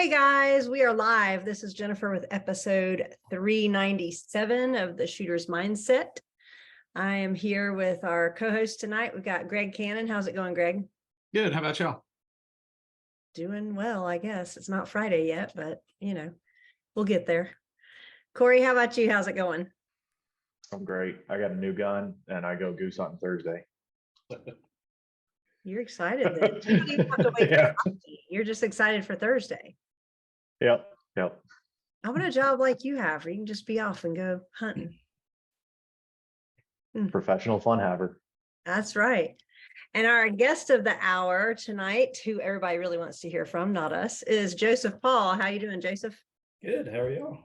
Hey guys, we are live. This is Jennifer with episode 397 of the Shooter's Mindset. I am here with our co-host tonight. We've got Greg Cannon. How's it going, Greg? Good. How about y'all? Doing well, I guess. It's not Friday yet, but we'll get there. Corey, how about you? How's it going? I'm great. I got a new gun and I go goose hunting Thursday. You're excited then. You don't even have to wait for Friday. You're just excited for Thursday. Yep. I want a job like you have where you can just be off and go hunting. Professional fun haver. That's right. And our guest of the hour tonight, who everybody really wants to hear from, not us, is Joesoph Paul. How you doing, Joesoph? Good. How are y'all?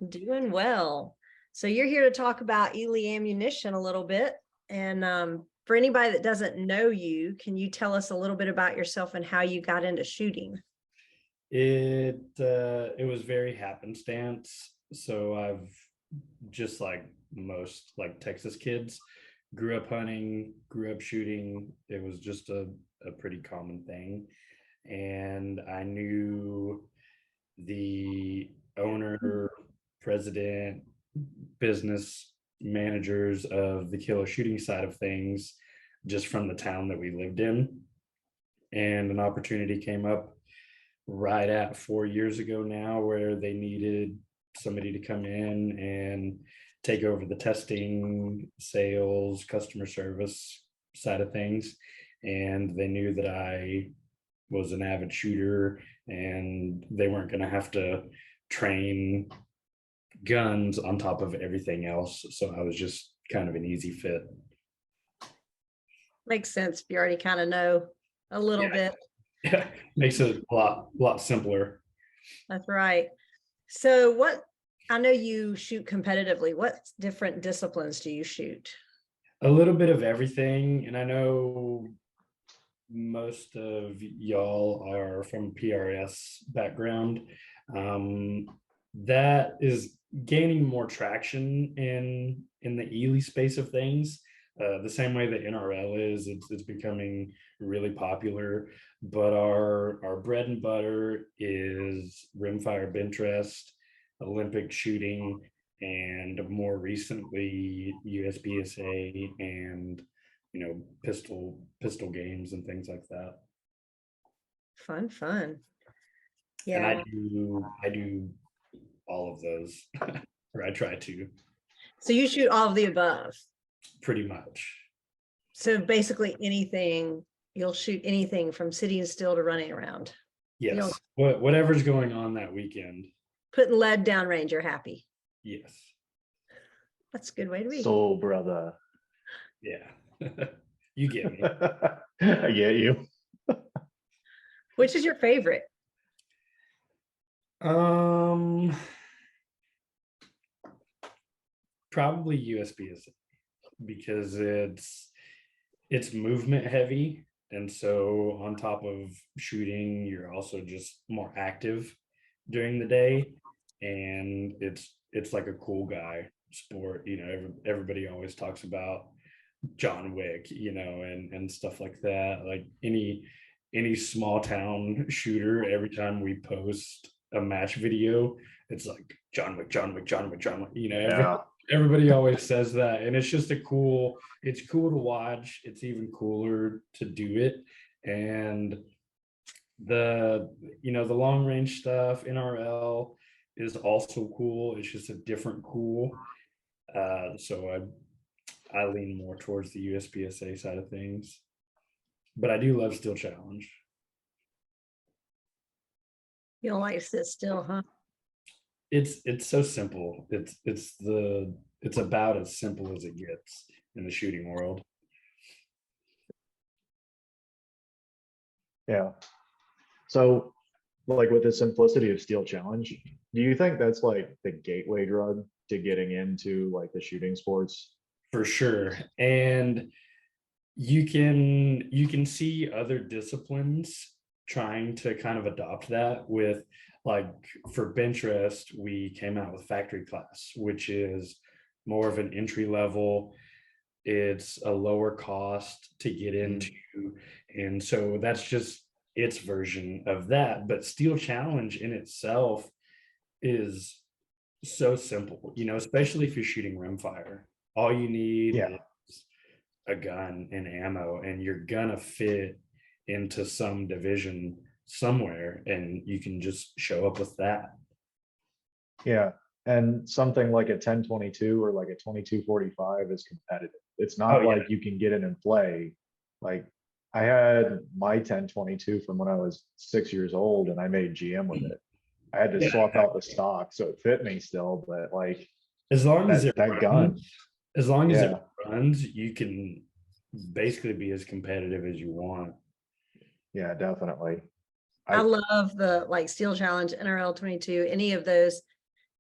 Doing well. So you're here to talk about Eley ammunition a little bit. And for anybody that doesn't know you, can you tell us a little bit about yourself and how you got into shooting? It was very happenstance. So I've just like most Texas kids, grew up hunting, grew up shooting. It was just a pretty common thing. And I knew the owner, president, business managers of the kilo shooting side of things just from the town that we lived in. And an opportunity came up right at 4 years ago now where they needed somebody to come in and take over the testing, sales, customer service side of things. And they knew that I was an avid shooter and they weren't going to have to train guns on top of everything else. So I was just kind of an easy fit. Makes sense. You already kind of know a little bit. Yeah, makes it a lot simpler. That's right. So I know you shoot competitively. What different disciplines do you shoot? A little bit of everything. And I know most of y'all are from PRS background. That is gaining more traction in the Eley space of things. The same way that NRL is, it's becoming really popular. But our bread and butter is rimfire bench rest, Olympic shooting, and more recently USPSA and pistol games and things like that. Fun. Yeah. And I do all of those, or I try to. So you shoot all of the above? Pretty much. So basically anything, you'll shoot anything from sitting still to running around? Yes. Whatever's going on that weekend. Putting lead down range, you're happy? Yes. That's a good way to be. Soul brother. Yeah. You get me. I get you. Which is your favorite? Probably USPSA because it's movement heavy, and so on top of shooting, you're also just more active during the day, and it's like a cool guy sport. Everybody always talks about John Wick, and stuff like that. Like any small town shooter, every time we post a match video, it's like John Wick. Yeah. Everybody always says that, and it's just it's cool to watch. It's even cooler to do it. And the long range stuff, NRL, is also cool. It's just a different cool. So I lean more towards the USPSA side of things, but I do love Steel Challenge. You don't like to sit still, huh? It's so simple. It's about as simple as it gets in the shooting world. Yeah. So like with the simplicity of Steel Challenge, do you think that's like the gateway drug to getting into like the shooting sports? For sure. And you can see other disciplines trying to kind of adopt that. With, like, for bench rest, we came out with factory class, which is more of an entry level. It's a lower cost to get into, and so that's just its version of that. But Steel Challenge in itself is so simple, especially if you're shooting rimfire. All you need Yeah. is a gun and ammo, and you're gonna fit into some division somewhere, and you can just show up with that. Yeah. And something like a 1022 or like a 2245 is competitive. It's Oh not yeah. like you can get in and play. Like I had my 1022 from when I was 6 years old and I made GM with it. I had to Yeah. swap out the stock so it fit me still, but like As long as it that gun, runs, as long as it yeah, runs, you can basically be as competitive as you want. yeah, definitely. I I love the like Steel Challenge, NRL 22, any of those,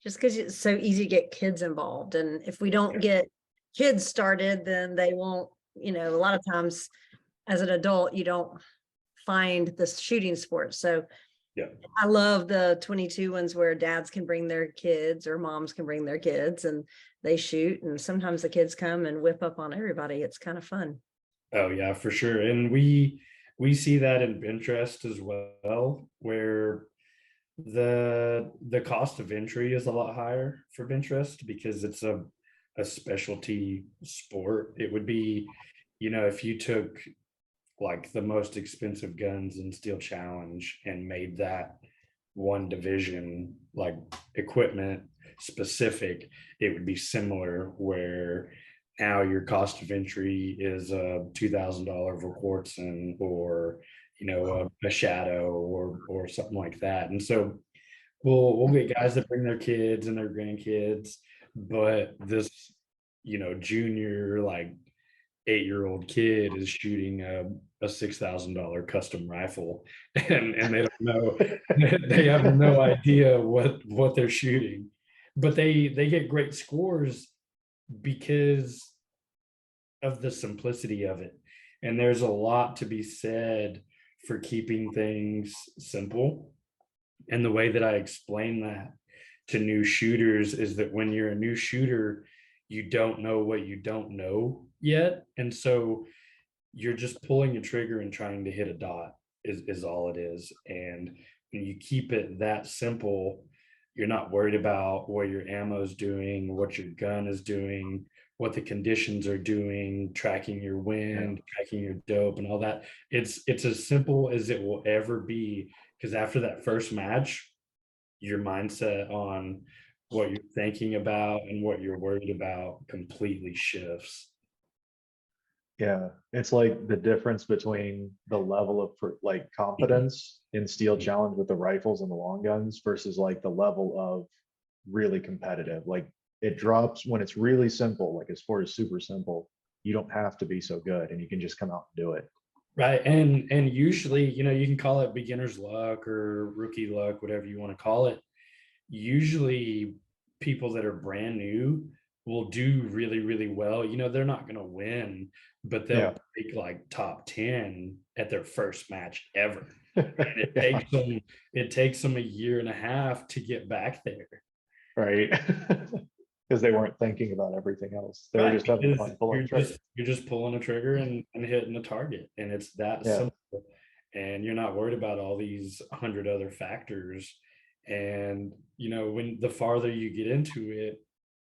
just because it's so easy to get kids involved. And if we don't get kids started, then they won't, a lot of times as an adult, you don't find the shooting sport. So Yeah. I love the 22 ones where dads can bring their kids or moms can bring their kids and they shoot. And sometimes the kids come and whip up on everybody. It's kind of fun. Oh yeah, for sure. And we see that in Pinterest as well, where the cost of entry is a lot higher for Pinterest because it's a specialty sport. It would be, if you took like the most expensive guns in Steel Challenge and made that one division, like equipment specific, it would be similar, where now your cost of entry is a $2,000 Vorkwartsen, or a Shadow, or something like that. And so we'll get guys that bring their kids and their grandkids, but this junior, like 8-year-old kid is shooting a $6,000 custom rifle, and they don't know, they have no idea what they're shooting, but they get great scores because of the simplicity of it. And there's a lot to be said for keeping things simple. And the way that I explain that to new shooters is that when you're a new shooter, you don't know what you don't know yet. And so you're just pulling a trigger and trying to hit a dot is all it is. And when you keep it that simple, you're not worried about what your ammo is doing, what your gun is doing, what the conditions are doing, tracking your yeah, wind, tracking your dope, and all that. It's as simple as it will ever be, because after that first match, your mindset on what you're thinking about and what you're worried about completely shifts. yeah. It's like the difference between the level of like confidence in Steel Challenge with the rifles and the long guns versus like the level of really competitive. Like it drops when it's really simple, like as far as super simple, you don't have to be so good and you can just come out and do it. Right. And usually, you can call it beginner's luck or rookie luck, whatever you want to call it. Usually people that are brand new will do really, really well. They're not going to win, but Yeah. they'll make like top 10 at their first match ever. And it Yeah, takes them a year and a half to get back there. right. Because they weren't thinking about everything else. They were Right. just having Because fun pulling trigger. you're just pulling a trigger and hitting a target. And it's that Yeah. simple. And you're not worried about all these 100 other factors. And when the farther you get into it,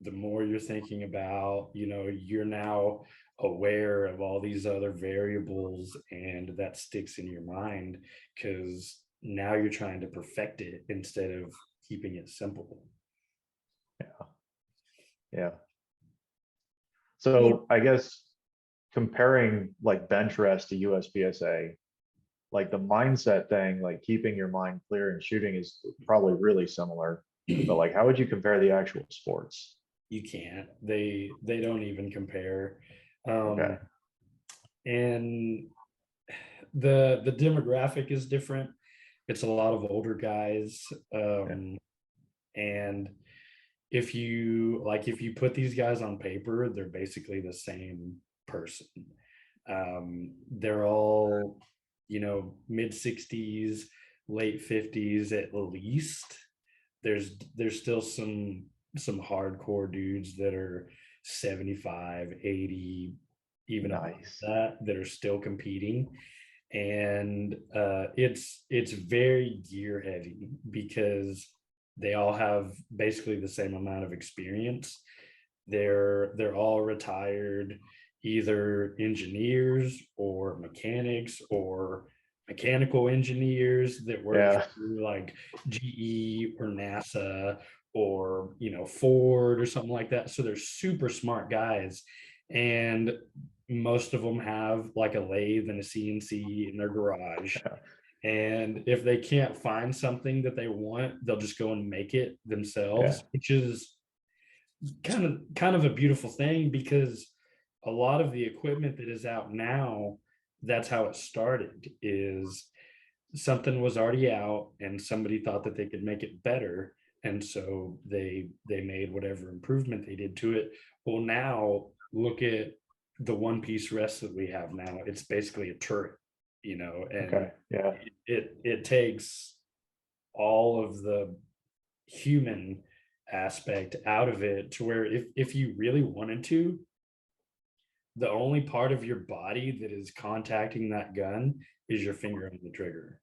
the more you're thinking about, you're now aware of all these other variables, and that sticks in your mind because now you're trying to perfect it instead of keeping it simple. Yeah. You- So I guess comparing like bench rest to USPSA, like the mindset thing, like keeping your mind clear and shooting is probably really similar. But like, how would you compare the actual sports? You can't. They don't even compare. Okay. And the demographic is different. It's a lot of older guys. Yeah. And if you put these guys on paper, they're basically the same person. They're all mid 60s, late 50s at least. There's still some hardcore dudes that are 75, 80, even above Nice. that are still competing. and it's very gear heavy because they all have basically the same amount of experience. They're all retired, either engineers or mechanics or mechanical engineers that work Yeah. for like GE or NASA or Ford or something like that. So they're super smart guys, and most of them have like a lathe and a CNC in their garage. Yeah. And if they can't find something that they want, they'll just go and make it Yeah. themselves, which is kind of a beautiful thing, because a lot of the equipment that is out now, that's how it started. Is something was already out and somebody thought that they could make it better, and so they made whatever improvement they did to it. Well, now look at the one piece rest that we have now. It's basically a turret, and Okay. Yeah. it takes all of the human aspect out of it, to where if you really wanted to, the only part of your body that is contacting that gun is your finger on the trigger.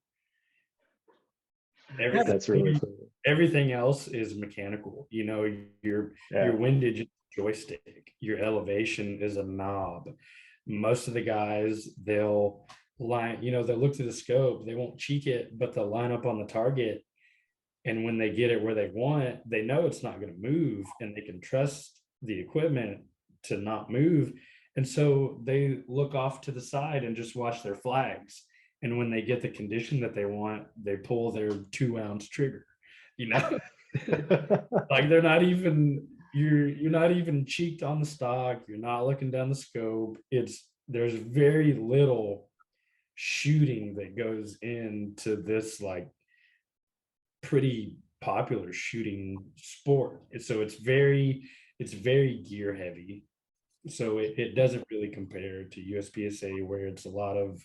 That's Everything That's really cool. everything else is mechanical. Your Yeah. windage is a joystick, your elevation is a knob. Most of the guys, they'll they'll look through the scope, they won't cheek it, but they'll line up on the target, and when they get it where they want, they know it's not going to move, and they can trust the equipment to not move. And so they look off to the side and just watch their flags. And when they get the condition that they want, they pull their 2-ounce trigger, you know, like they're not even, you're not even cheeked on the stock. You're not looking down the scope. There's very little shooting that goes into this, like, pretty popular shooting sport. So it's very gear heavy. So it doesn't really compare to USPSA, where it's a lot of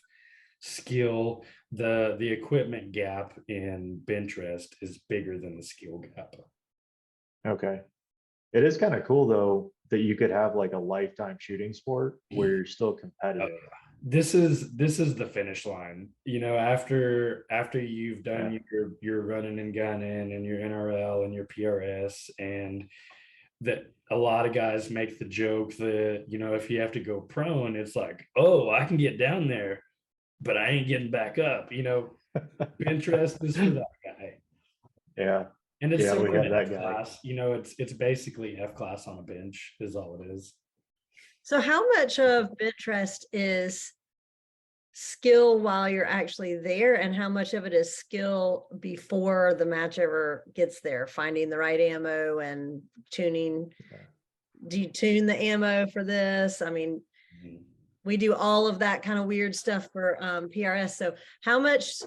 skill. The equipment gap in bench rest is bigger than the skill gap. Okay. It is kind of cool though that you could have like a lifetime shooting sport where you're still competitive. This is the finish line. After you've Yeah. done your running and gunning and your NRL and your PRS, and that a lot of guys make the joke that, if you have to go prone, it's like, oh, I can get down there, but I ain't getting back up. Bench rest is for that guy. Yeah. And it's Yeah, we similar had to that F guy. class. It's basically F class on a bench is all it is. so how much of bench rest is skill while you're actually there, and how much of it is skill before the match ever gets there, finding the right ammo and tuning? Yeah. Do you tune the ammo for this? I mean, Mhm. we do all of that kind of weird stuff for PRS. So how much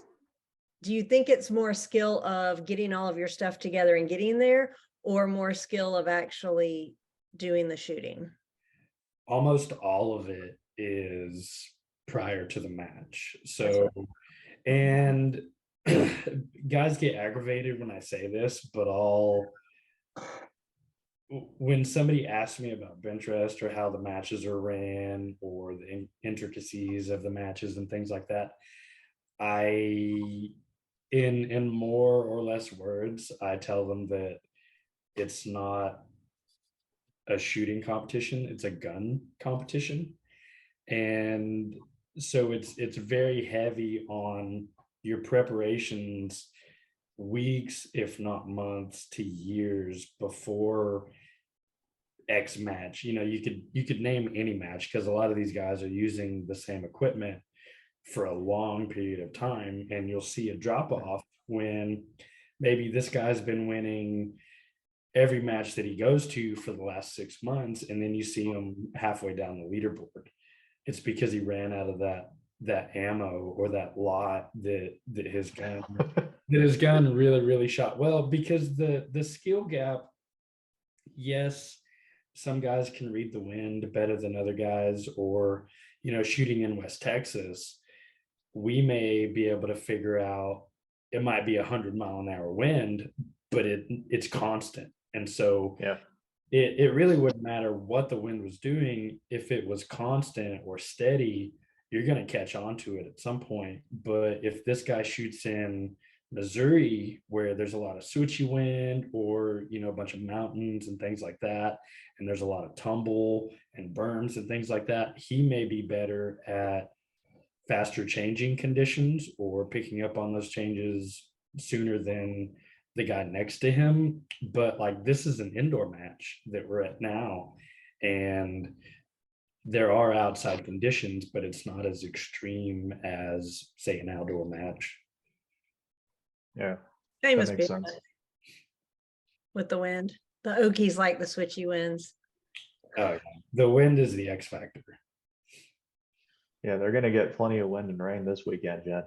do you think it's more skill of getting all of your stuff together and getting there, or more skill of actually doing the shooting? Almost all of it is prior to the match. That's So, what, and guys get aggravated when I say this, but when somebody asks me about bench rest or how the matches are ran or the intricacies of the matches and things like that, I, in more or less words, I tell them that it's not a shooting competition, it's a gun competition. And so it's very heavy on your preparations, weeks if not months to years before X match. You could name any match, because a lot of these guys are using the same equipment for a long period of time, and you'll see a drop off when maybe this guy's been winning every match that he goes to for the last 6 months, and then you see him halfway down the leaderboard. It's because he ran out of that ammo or that lot that his gun really really shot well. Because the skill gap, yes, some guys can read the wind better than other guys, or shooting in West Texas, we may be able to figure out, it might be 100-mile-an-hour wind, but it's constant. And so Yeah. it really wouldn't matter what the wind was doing. If it was constant or steady, you're going to catch on to it at some point. But if this guy shoots in Missouri, where there's a lot of switchy wind, or a bunch of mountains and things like that, and there's a lot of tumble and berms and things like that, he may be better at faster changing conditions or picking up on those changes sooner than the guy next to him. But like, this is an indoor match that we're at now, and there are outside conditions, but it's not as extreme as, say, an outdoor match. Yeah, Famous that makes beer sense. with the wind. The Okies like the switchy winds. The wind is the X factor. Yeah, they're gonna get plenty of wind and rain this weekend, Jen.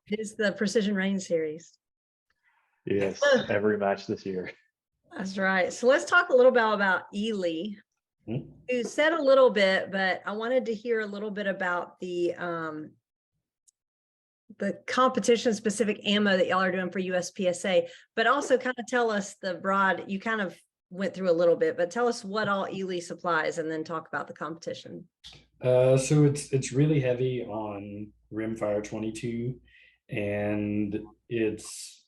It's the Precision Rain Series. Yes, every match this year. That's right. So let's talk a little bit about Eley. You said a little bit, but I wanted to hear a little bit about the competition specific ammo that y'all are doing for USPSA, but also kind of tell us the broad, you kind of went through a little bit, but tell us what all Eley supplies and then talk about the competition. So it's really heavy on rimfire 22, and it's,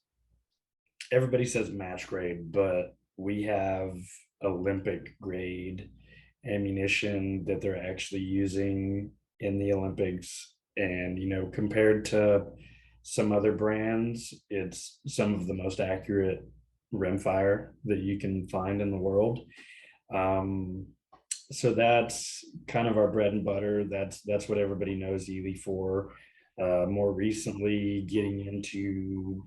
everybody says match grade, but we have Olympic grade ammunition that they're actually using in the Olympics. And compared to some other brands, it's some of the most accurate rimfire that you can find in the world. So that's kind of our bread and butter. That's what everybody knows Eley for. More recently, getting into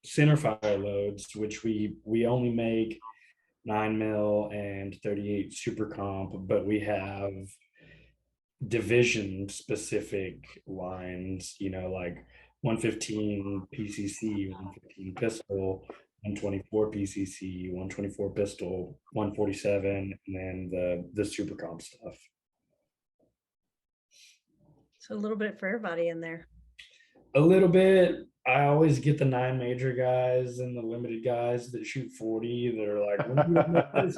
center fire loads, which we only make 9mm and 38 super comp, but we have division specific lines, like 115 PCC, 115 pistol, 124 PCC, 124 pistol, 147, and then the super comp stuff. So a little bit for everybody in there. A little bit. I always get the 9 major guys and the limited guys that shoot 40. They're like, when do you make this?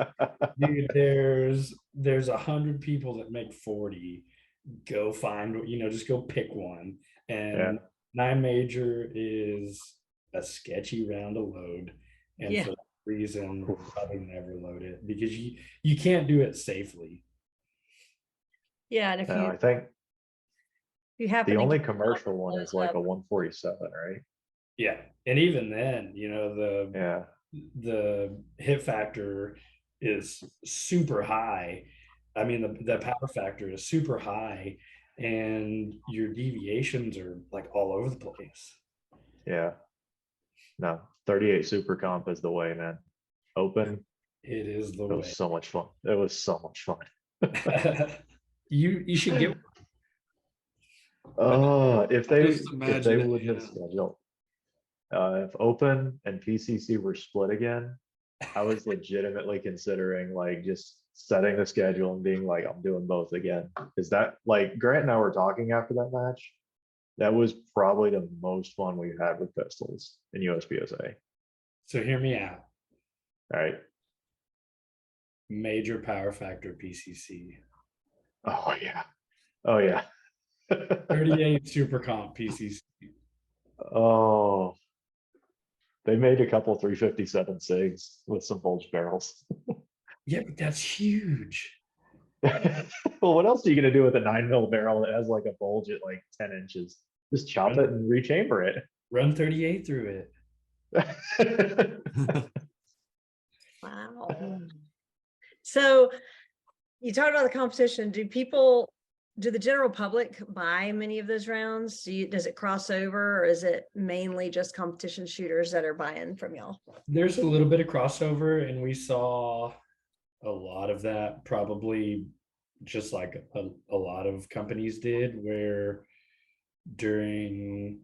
Dude, there's 100 people that make 40. Go find, just go pick one. And Yeah. 9 major is a sketchy round to load, and Yeah. for that reason, we'll probably never load it, because you can't do it safely. Yeah, and if No, I think you happen the to only get commercial one close is like up, a 147, right? Yeah, and even then, Yeah. the hit factor is super high. I mean, the power factor is super high, and your deviations are like all over the place. Yeah. No, 38 super comp is the way, man. Open. It is the It way. was so much fun. It was so much fun. You should get. If Just they imagine it, would have scheduled, if open and PCC were split again, I was legitimately considering like just setting the schedule and being like, I'm doing both again. Is that like Grant and I were talking after that match? That was probably the most fun we've had with pistols in USPSA. So hear me out. All right. Major power factor PCC. Oh yeah. Oh yeah. 38 super comp PCC. Oh, they made a couple 357 SIGs with some bulge barrels. Yeah, but that's huge. Well, what else are you gonna do with a 9mm barrel that has like a bulge at like 10 inches? Just chop it and rechamber it. Run 38 through it. wow. So you talked about the competition. Do the general public buy many of those rounds? Does it cross over, or is it mainly just competition shooters that are buying from y'all? There's a little bit of crossover, and we saw a lot of that, probably just like a lot of companies did, where during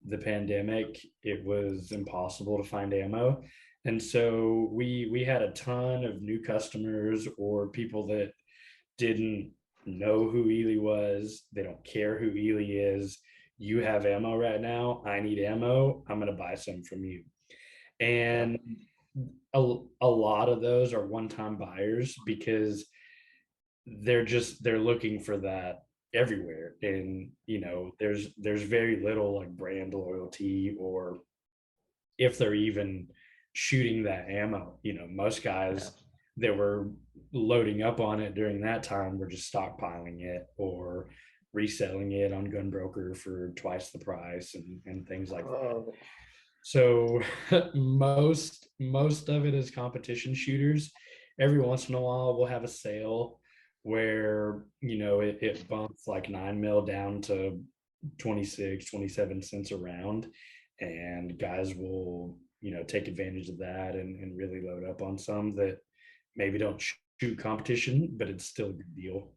the pandemic it was impossible to find ammo, and so we had a ton of new customers or people that didn't know who Eley was. They don't care who Eley is. You have ammo right now. I need ammo. I'm going to buy some from you. And a lot of those are one-time buyers, because they're looking for that everywhere. And there's very little like brand loyalty, or if they're even shooting that ammo. Most Yeah. guys that were loading up on it during that time were just stockpiling it or reselling it on Gunbroker for twice the price, and things like that. Oh, So most of it is competition shooters. Every once in a while we'll have a sale where it bumps like 9 mil down to 26-27 cents a round, and guys will take advantage of that, and really load up on some that maybe don't shoot competition, but it's still a good deal.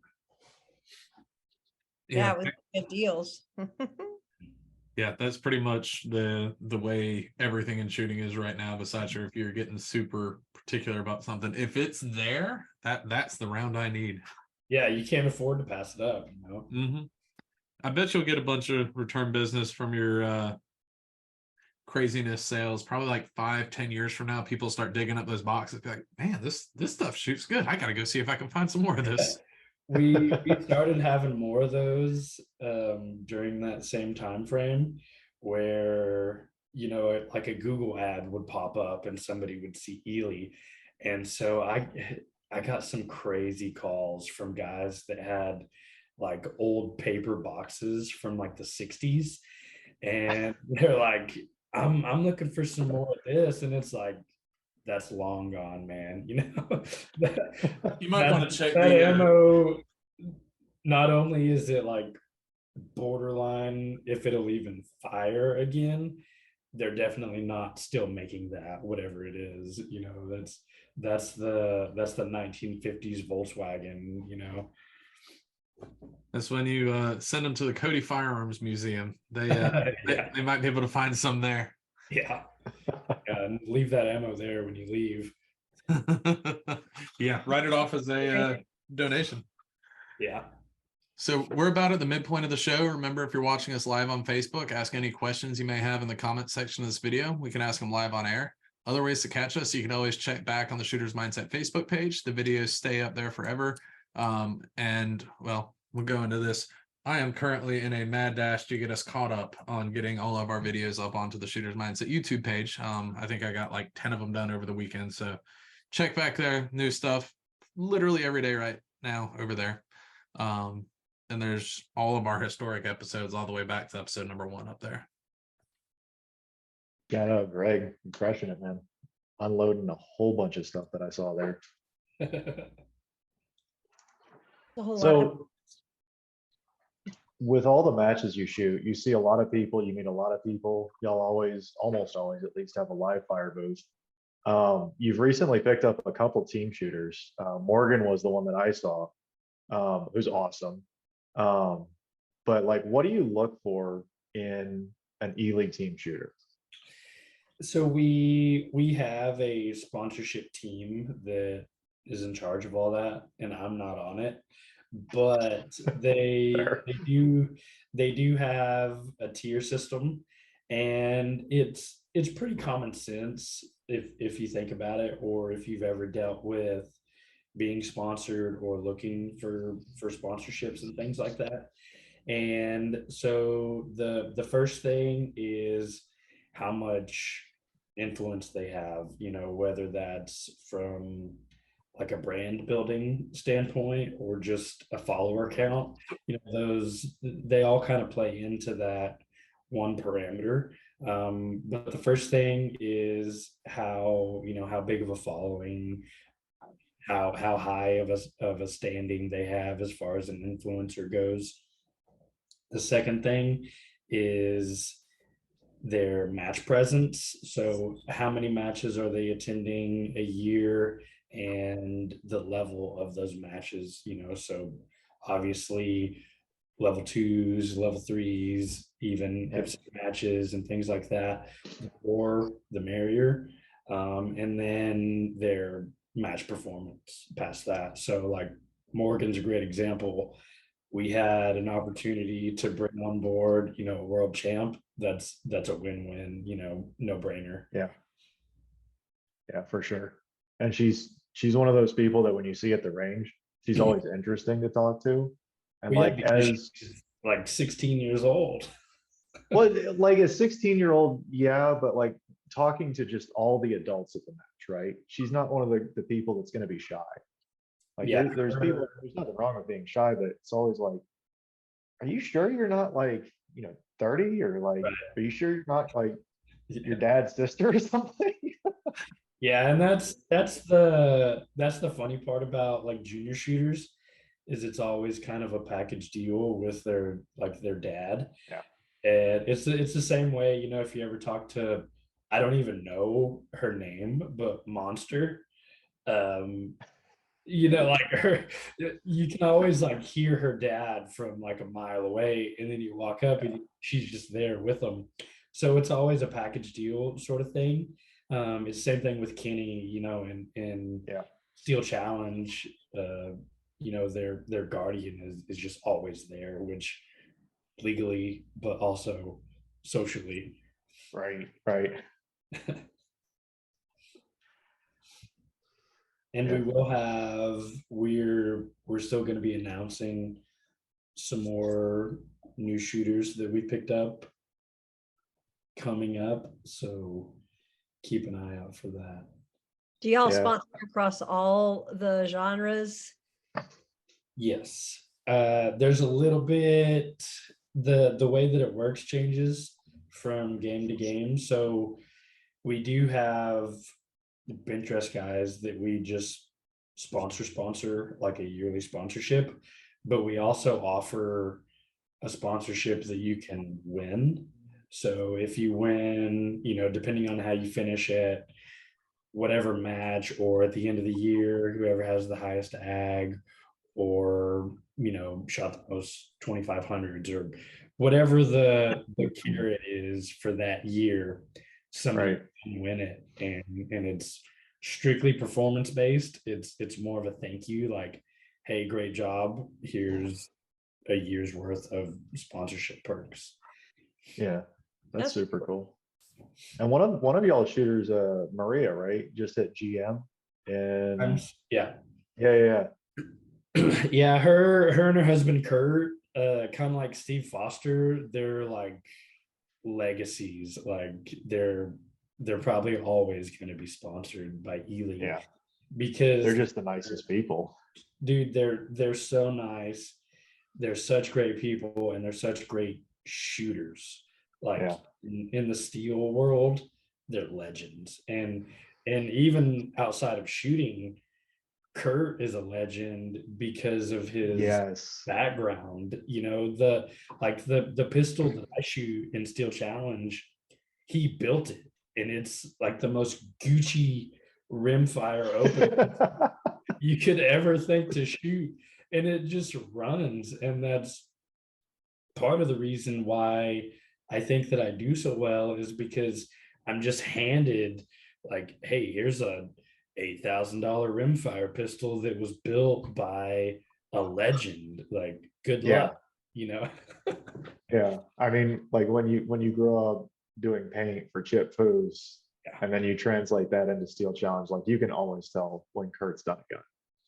Yeah, Yeah, with good deals. yeah, that's pretty much the way everything in shooting is right now. Besides, or if you're getting super particular about something, if it's there, that's the round I need. Yeah, you can't afford to pass it up. Hmm. I bet you'll get a bunch of return business from your craziness sales. Probably like 5-10 years from now, people start digging up those boxes. Be like, man, this stuff shoots good. I gotta go see if I can find some more of this. We started having more of those during that same time frame, where like a Google ad would pop up and somebody would see Eley, and so I got some crazy calls from guys that had like old paper boxes from like the 60s, and they're like, I'm looking for some more of this, and it's like, that's long gone, man. You might want to check that the ammo. Not only is it like borderline if it'll even fire again, they're definitely not still making that, whatever it is. That's the 1950s Volkswagen. That's when you send them to the Cody Firearms Museum. They Yeah, they might be able to find some there. yeah, and leave that ammo there when you leave. Yeah, write it off as a donation. Yeah. So we're about at the midpoint of the show. Remember, if you're watching us live on Facebook, ask any questions you may have in the comment section of this video. We can ask them live on air. Other ways to catch us, you can always check back on the Shooter's Mindset Facebook page. The videos stay up there forever. And well, we'll go into this. I am currently in a mad dash to get us caught up on getting all of our videos up onto the Shooter's Mindset YouTube page. I think I got like 10 of them done over the weekend. So check back there, new stuff literally every day right now over there. And there's all of our historic episodes all the way back to episode number 1 up there. yeah, no, Greg, you're crushing it, man. Unloading a whole bunch of stuff that I saw there. A whole lot. So with all the matches you shoot, you see a lot of people, you meet a lot of people. Y'all always, almost always at least, have a live fire booth. You've recently picked up a couple team shooters. Morgan was the one that I saw, who's awesome. But like, what do you look for in an Eley team shooter? So we have a sponsorship team that is in charge of all that, and I'm not on it, but they Fair. they do have a tier system, and it's pretty common sense if you think about it, or if you've ever dealt with being sponsored or looking for sponsorships and things like that. And so the first thing is how much influence they have, whether that's from like a brand building standpoint or just a follower count. Those, they all kind of play into that one parameter. But the first thing is how big of a following, how high of a standing they have as far as an influencer goes. The second thing is their match presence. So how many matches are they attending a year, and the level of those matches, so obviously level 2s, level 3s, even IPSC matches and things like that, the more the merrier. And then their match performance past that. So like Morgan's a great example. We had an opportunity to bring on board, a world champ. That's a win-win, no brainer. Yeah, yeah, for sure. And she's one of those people that when you see at the range, she's always interesting to talk to. And Well, yeah, like because as she's like 16 years old. well, like a 16-year-old, yeah, but like talking to just all the adults at the match, right? She's not one of the people that's going to be shy. Like Yeah, there's people, there's nothing wrong with being shy, but it's always like, are you sure you're not like, 30, or like, right. are you sure you're not like your dad's sister or something? Yeah, and that's the funny part about like junior shooters is it's always kind of a package deal with their dad. Yeah. And it's the same way, if you ever talk to, I don't even know her name, but Monster. Um, like her, you can always like hear her dad from like a mile away, and then you walk up and she's just there with them. So it's always a package deal sort of thing. It's the same thing with Kenny, in Yeah. Steel Challenge. Their guardian is just always there, which legally, but also socially. Right. Right. And Yeah. we will have we're still going to be announcing some more new shooters that we picked up coming up. So keep an eye out for that. Do y'all Yeah. sponsor across all the genres? Yes. There's a little bit the way that it works changes from game to game. So we do have bench rest guys that we just sponsor like a yearly sponsorship, but we also offer a sponsorship that you can win. So if you win, depending on how you finish at whatever match, or at the end of the year, whoever has the highest ag, or shot the most 2500s, or whatever the carrot is for that year, somebody Right. can win it. And it's strictly performance based. It's more of a thank you, like, hey, great job, here's a year's worth of sponsorship perks. Yeah. That's That's super cool. And one of y'all shooters, Maria, right? Just at GM. And Yeah. yeah. Yeah, her and her husband Kurt, kind of like Steve Foster, they're like legacies. Like they're probably always going to be sponsored by Eley. Yeah. Because They're just the nicest people. dude, they're so nice. They're such great people, and they're such great shooters. Like Yeah. in the steel world, they're legends. And even outside of shooting, Kurt is a legend because of his Yes. background. The pistol that I shoot in Steel Challenge, he built it, and it's like the most Gucci rimfire open you could ever think to shoot, and it just runs. And that's part of the reason why I think that I do so well, is because I'm just handed, like, hey, here's a $8,000 rimfire pistol that was built by a legend. Like, good Yeah. luck, you know. Yeah. I mean, like when you grow up doing paint for Chip Foos, Yeah. and then you translate that into Steel Challenge, like you can always tell when Kurt's done a gun.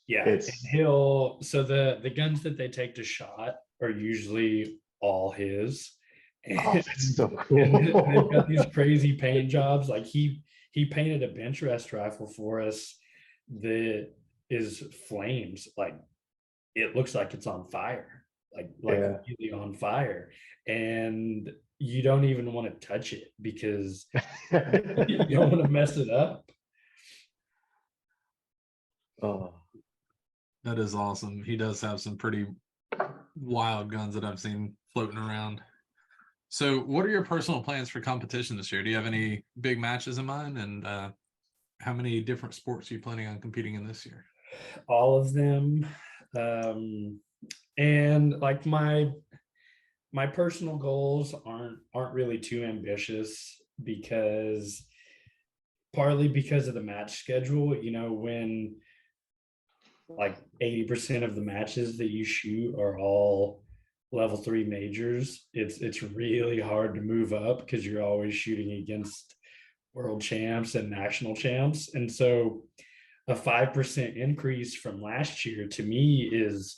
Yeah, It's and so the guns that they take to shot are usually all his. oh, that's so And they've cool. got these crazy paint jobs. Like he painted a bench rest rifle for us that is flames. Like, it looks like it's on fire, like Yeah. really on fire, and you don't even want to touch it because you don't want to mess it up. Oh, That is awesome. He does have some pretty wild guns that I've seen floating around. So what are your personal plans for competition this year? Do you have any big matches in mind? And how many different sports are you planning on competing in this year? All of them. And like my personal goals aren't really too ambitious, because partly because of the match schedule. When like 80% of the matches that you shoot are all level 3 majors, it's really hard to move up because you're always shooting against world champs and national champs. And so a 5% increase from last year to me is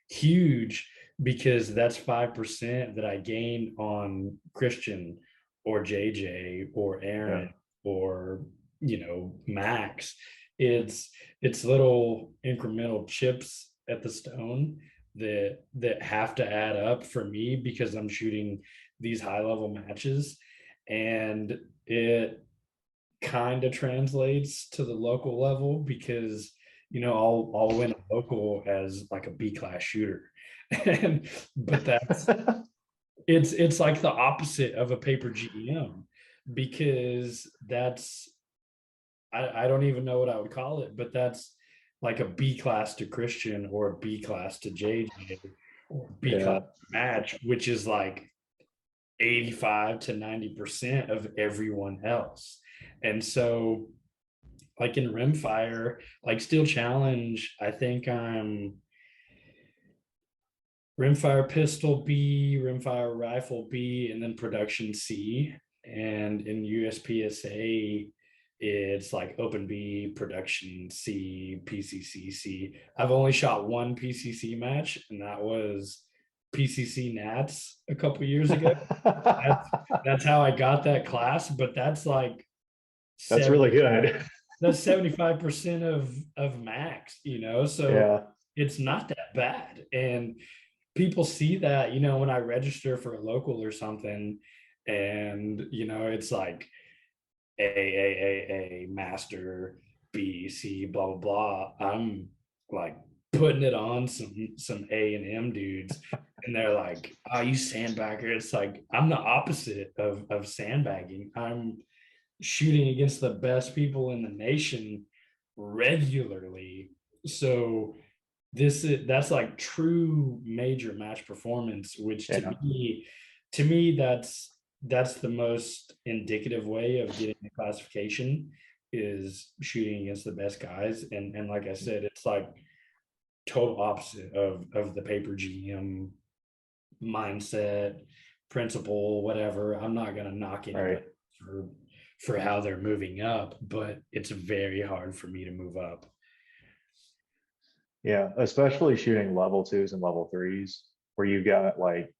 huge, because that's 5% that I gain on Christian or JJ or Yeah. Aaron or Max. It's little incremental chips at the stone that have to add up for me, because I'm shooting these high level matches, and it kind of translates to the local level, because I'll win a local as like a B class shooter, and but that's it's like the opposite of a paper GM, because that's I don't even know what I would call it, but that's like a B class to Christian or a B class to JJ or B Yeah. class match, which is like 85 to 90% of everyone else. And so, like in rimfire, like Steel Challenge, I think I'm rimfire pistol B, rimfire rifle B, and then production C. And in USPSA, it's like open B, production C, PCC C. I've only shot one PCC match, and that was PCC Nats a couple years ago. That's how I got that class, but that's like That's really good. that's 75% of max, so Yeah. it's not that bad. And people see that, when I register for a local or something, and it's like a master B C blah blah blah. I'm like putting it on some A&M dudes, and they're like, "Oh, you sandbagger." It's like I'm the opposite of sandbagging. I'm shooting against the best people in the nation regularly. So that's like true major match performance, which Yeah. to me that's the most indicative way of getting the classification, is shooting against the best guys. And like I said, it's like total opposite of the paper GM mindset, principle, whatever. I'm not going to knock anybody Right. for how they're moving up, but it's very hard for me to move up. Yeah, especially shooting level 2s and level 3s, where you got like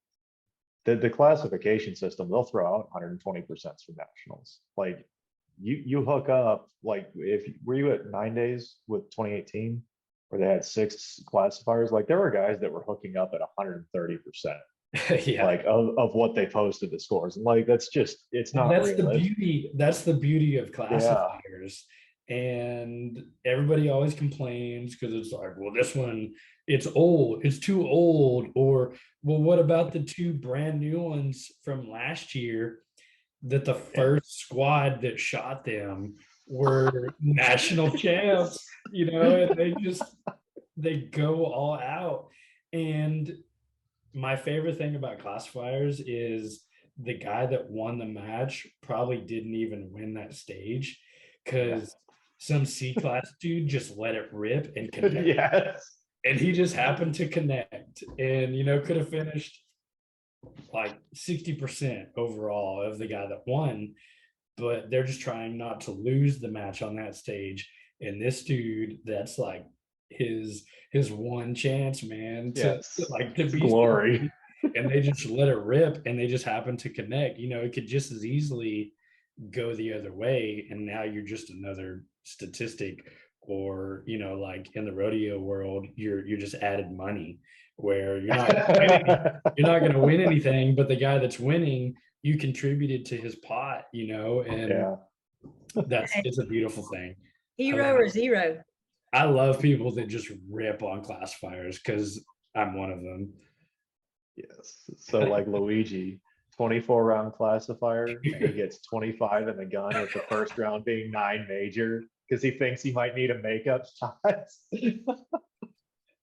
the classification system, they'll throw out 120% for nationals. Like you hook up, like if were you at 9 days with 2018 where they had 6 classifiers, like there were guys that were hooking up at 130%. Yeah. Like of what they posted the scores. And like that's just it's not That's realistic. that's the beauty of Yeah. classifiers. And everybody always complains because it's like, well, this one, it's old, it's too old. Or, well, what about the 2 brand new ones from last year that the first squad that shot them were national champs, and they go all out. And my favorite thing about classifiers is the guy that won the match probably didn't even win that stage, because some C class dude just let it rip and connect. Yes. And he just happened to connect, and could have finished like 60% overall of the guy that won, but they're just trying not to lose the match on that stage. And this dude, that's like his one chance, man, to like to It's be glory. and they just let it rip, and they just happen to connect. It could just as easily go the other way, and now you're just another statistic. Or like in the rodeo world, you're just added money, where you're not going to win anything, but the guy that's winning, you contributed to his pot, and Yeah. it's a beautiful thing. Hero or zero? I love people that just rip on classifiers, because I'm one of them. Yes. So like Luigi, 24 round classifier, and he gets 25 in the gun, with the first round being 9 major because he thinks he might need a makeup shot.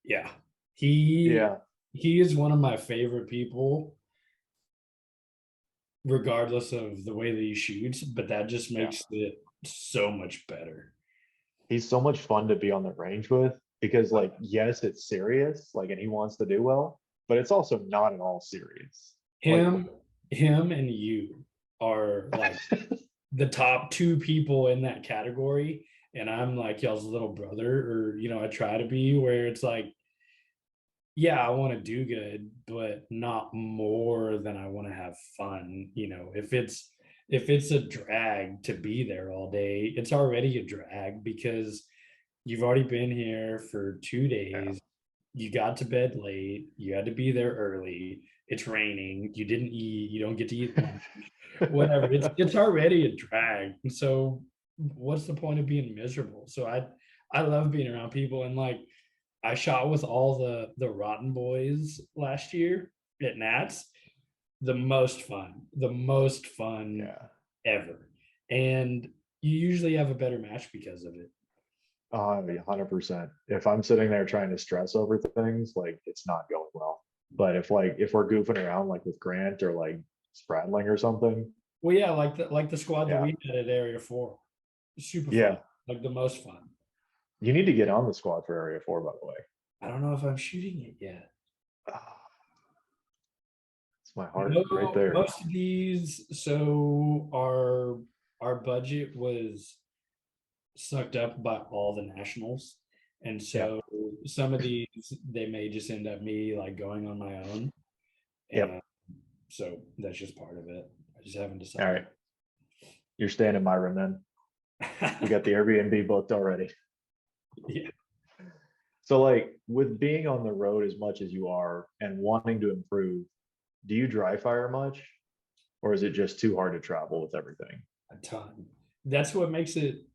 Yeah. He Yeah. is one of my favorite people, regardless of the way that he shoots, but that just makes it so much better. He's so much fun to be on the range with, because like, yes, it's serious, like, and he wants to do well, but it's also not at all serious. Him and you are like the top 2 people in that category. And I'm like y'all's little brother, or I try to be, where it's like, yeah, I want to do good, but not more than I want to have fun. If it's a drag to be there all day, it's already a drag because you've already been here for 2 days. You got to bed late. You had to be there early. It's raining. You didn't eat. You don't get to eat lunch. Whatever. It's already a drag. And so, what's the point of being miserable? So I love being around people, and like I shot with all the Rotten Boys last year at Nats. The most fun Yeah. ever, and you usually have a better match because of it. 100%. If I'm sitting there trying to stress over things, like it's not going well. But if we're goofing around like with Grant or like Spradling or something, Well, yeah, like the squad that yeah, we had at Area 4, super fun, yeah. like the most fun. You need to get on the squad for Area 4, by the way. I don't know if I'm shooting it yet. Ah, it's my heart right there. Most of these, so our budget was sucked up by all the nationals, and Yep. so some of these they may just end up me like going on my own, and Yep. so that's just part of it. I just haven't All decided. right. You're staying in my room then. We got the Airbnb booked already. Yeah. So like with being on the road as much as you are and wanting to improve, do you dry fire much? Or is it just too hard to travel with everything? A ton. That's what makes it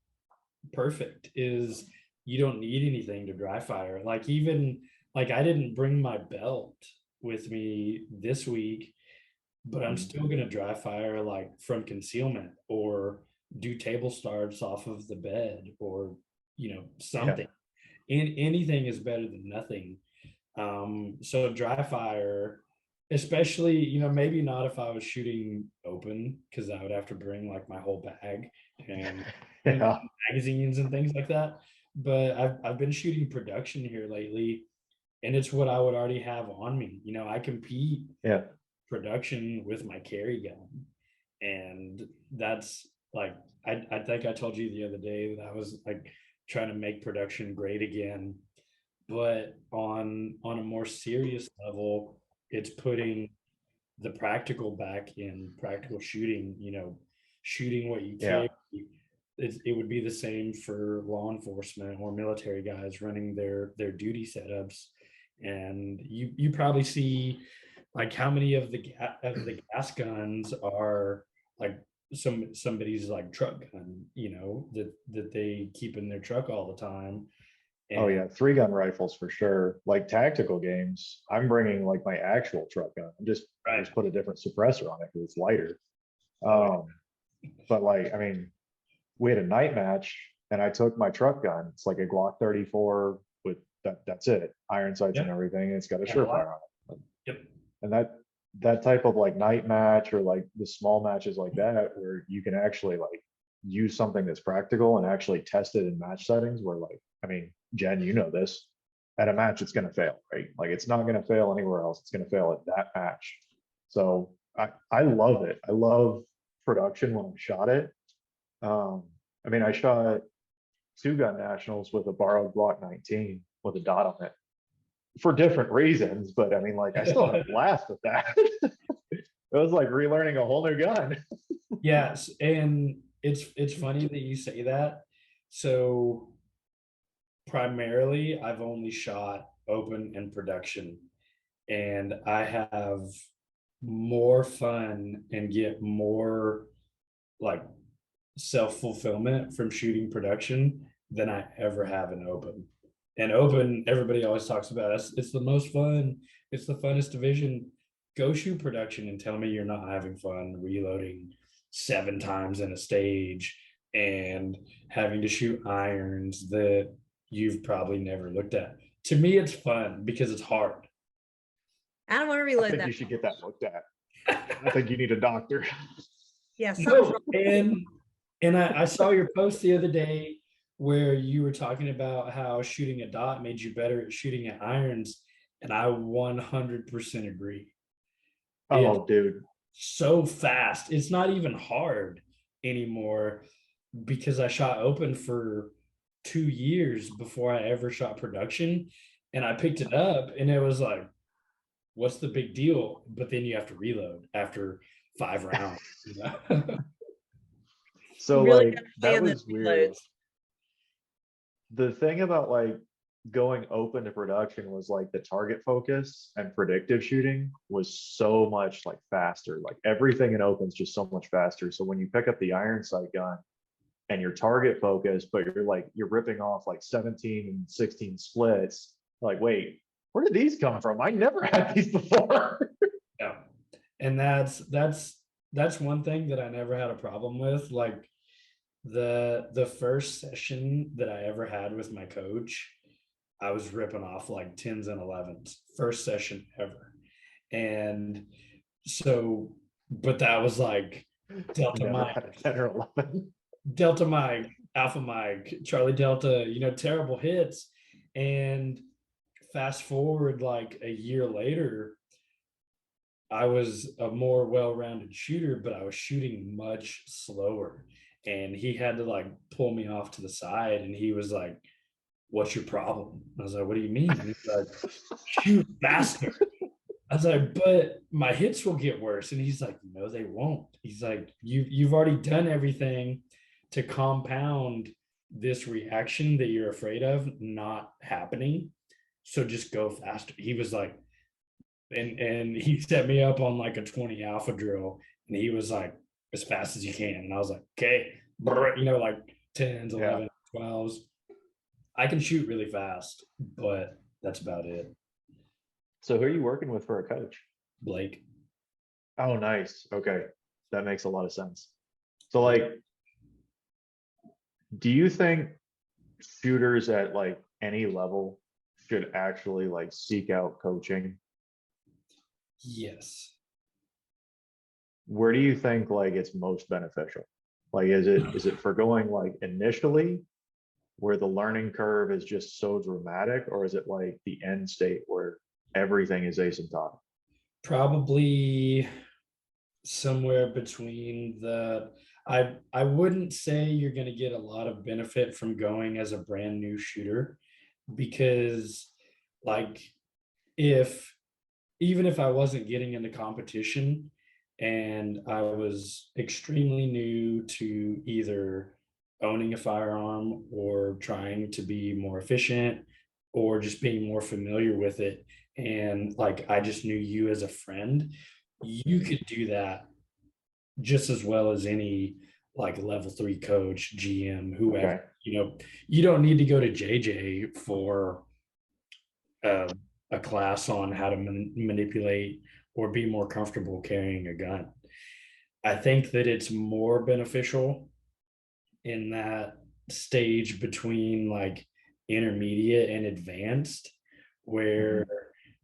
perfect, is you don't need anything to dry fire. Like, even like I didn't bring my belt with me this week, but I'm Mm. still gonna dry fire like from concealment, or do table starts off of the bed, or Yeah. something. Anything is better than nothing. So dry fire, especially, maybe not if I was shooting open, because I would have to bring like my whole bag and Yeah. magazines and things like that. But I've been shooting production here lately, and it's what I would already have on me. I compete Yeah. production with my carry gun, and that's like, I think I told you the other day that I was like trying to make production great again, but on a more serious level, it's putting the practical back in practical shooting. Shooting what you Yeah. carry. It would be the same for law enforcement or military guys running their duty setups, and you probably see like how many of the gas guns are like somebody's like truck gun, that they keep in their truck all the time. Oh And yeah. 3-gun rifles for sure. Like tactical games, I'm bringing like my actual truck gun. I right. just put a different suppressor on it because it's lighter. Oh, Um, but like, I mean, we had a night match and I took my truck gun. It's like a Glock 34 with that's it. Iron sights and yeah. everything. It's got a And a lot. surefire on it. Yep. And that type of like night match or like the small matches like that where you can actually like use something that's practical and actually test it in match settings where like, I mean, Jen, you know this, at a match it's going to fail, right? Like it's not going to fail anywhere else. It's going to fail at that match. So I love it. I love production when I shot it. um I mean, I shot 2-gun nationals with a borrowed Glock 19 with a dot on it for different reasons, but I mean, like I still had a blast with that. It was like relearning a whole new gun. Yes, and it's funny that you say that. So primarily, I've only shot open and production, and I have more fun and get more like self-fulfillment from shooting production than I ever have in open. And open, everybody always talks about it. It's the most fun. It's the funnest division. Go shoot production and tell me you're not having fun reloading 7 times in a stage and having to shoot irons that you've probably never looked at. To me, it's fun because it's hard. I don't want to I reload think that. you should get that looked at. I think you need a doctor. Yeah, something's wrong. And I saw your post the other day where you were talking about how shooting a dot made you better at shooting at irons, and I 100% agree. It's Oh, dude. so fast. It's not even hard anymore because I shot open for 2 years before I ever shot production. And I picked it up and it was like, what's the big deal? But then you have to reload after 5 rounds. You know? So You really like gotta that plan the was weird. reloads. The thing about like going open to production was like the target focus and predictive shooting was so much like faster. Like everything in open's just so much faster. So when you pick up the iron sight gun and your target focus, but you're ripping off like 17 and 16 splits, like, wait, where did these come from? I never had these before. Yeah. And that's one thing that I never had a problem with. Like the first session that I ever had with my coach, I was ripping off like 10s and 11s, first session ever. And so, but that was like Delta Never Mike, had a 10 or 11. Delta Mike, Alpha Mike, Charlie Delta, terrible hits. And fast forward like a year later, I was a more well-rounded shooter, but I was shooting much slower. And he had to like pull me off to the side and he was like, what's your problem? I was like, what do you mean? And he's like, shoot faster. I was like, but my hits will get worse. And he's like, no, they won't. He's like, you've already done everything to compound this reaction that you're afraid of not happening. So just go faster. He was like, and he set me up on like a 20 alpha drill. And he was like, as fast as you can. And I was like, okay, like 10s, Yeah. 11, 12s. I can shoot really fast, but that's about it. So who are you working with for a coach? Blake. Oh, nice. Okay. That makes a lot of sense. So like, do you think shooters at like any level should actually like seek out coaching? Yes. Where do you think like it's most beneficial? Like, is it for going like initially where the learning curve is just so dramatic, or is it like the end state where everything is asymptotic? Probably somewhere between the I wouldn't say you're going to get a lot of benefit from going as a brand new shooter because like if even if I wasn't getting into competition and I was extremely new to either owning a firearm or trying to be more efficient or just being more familiar with it, and like I just knew you as a friend, you could do that just as well as any like level 3 coach, GM, whoever. Okay. You don't need to go to JJ for uh, a class on how to manipulate or be more comfortable carrying a gun. I think that it's more beneficial in that stage between like intermediate and advanced, where Mhm.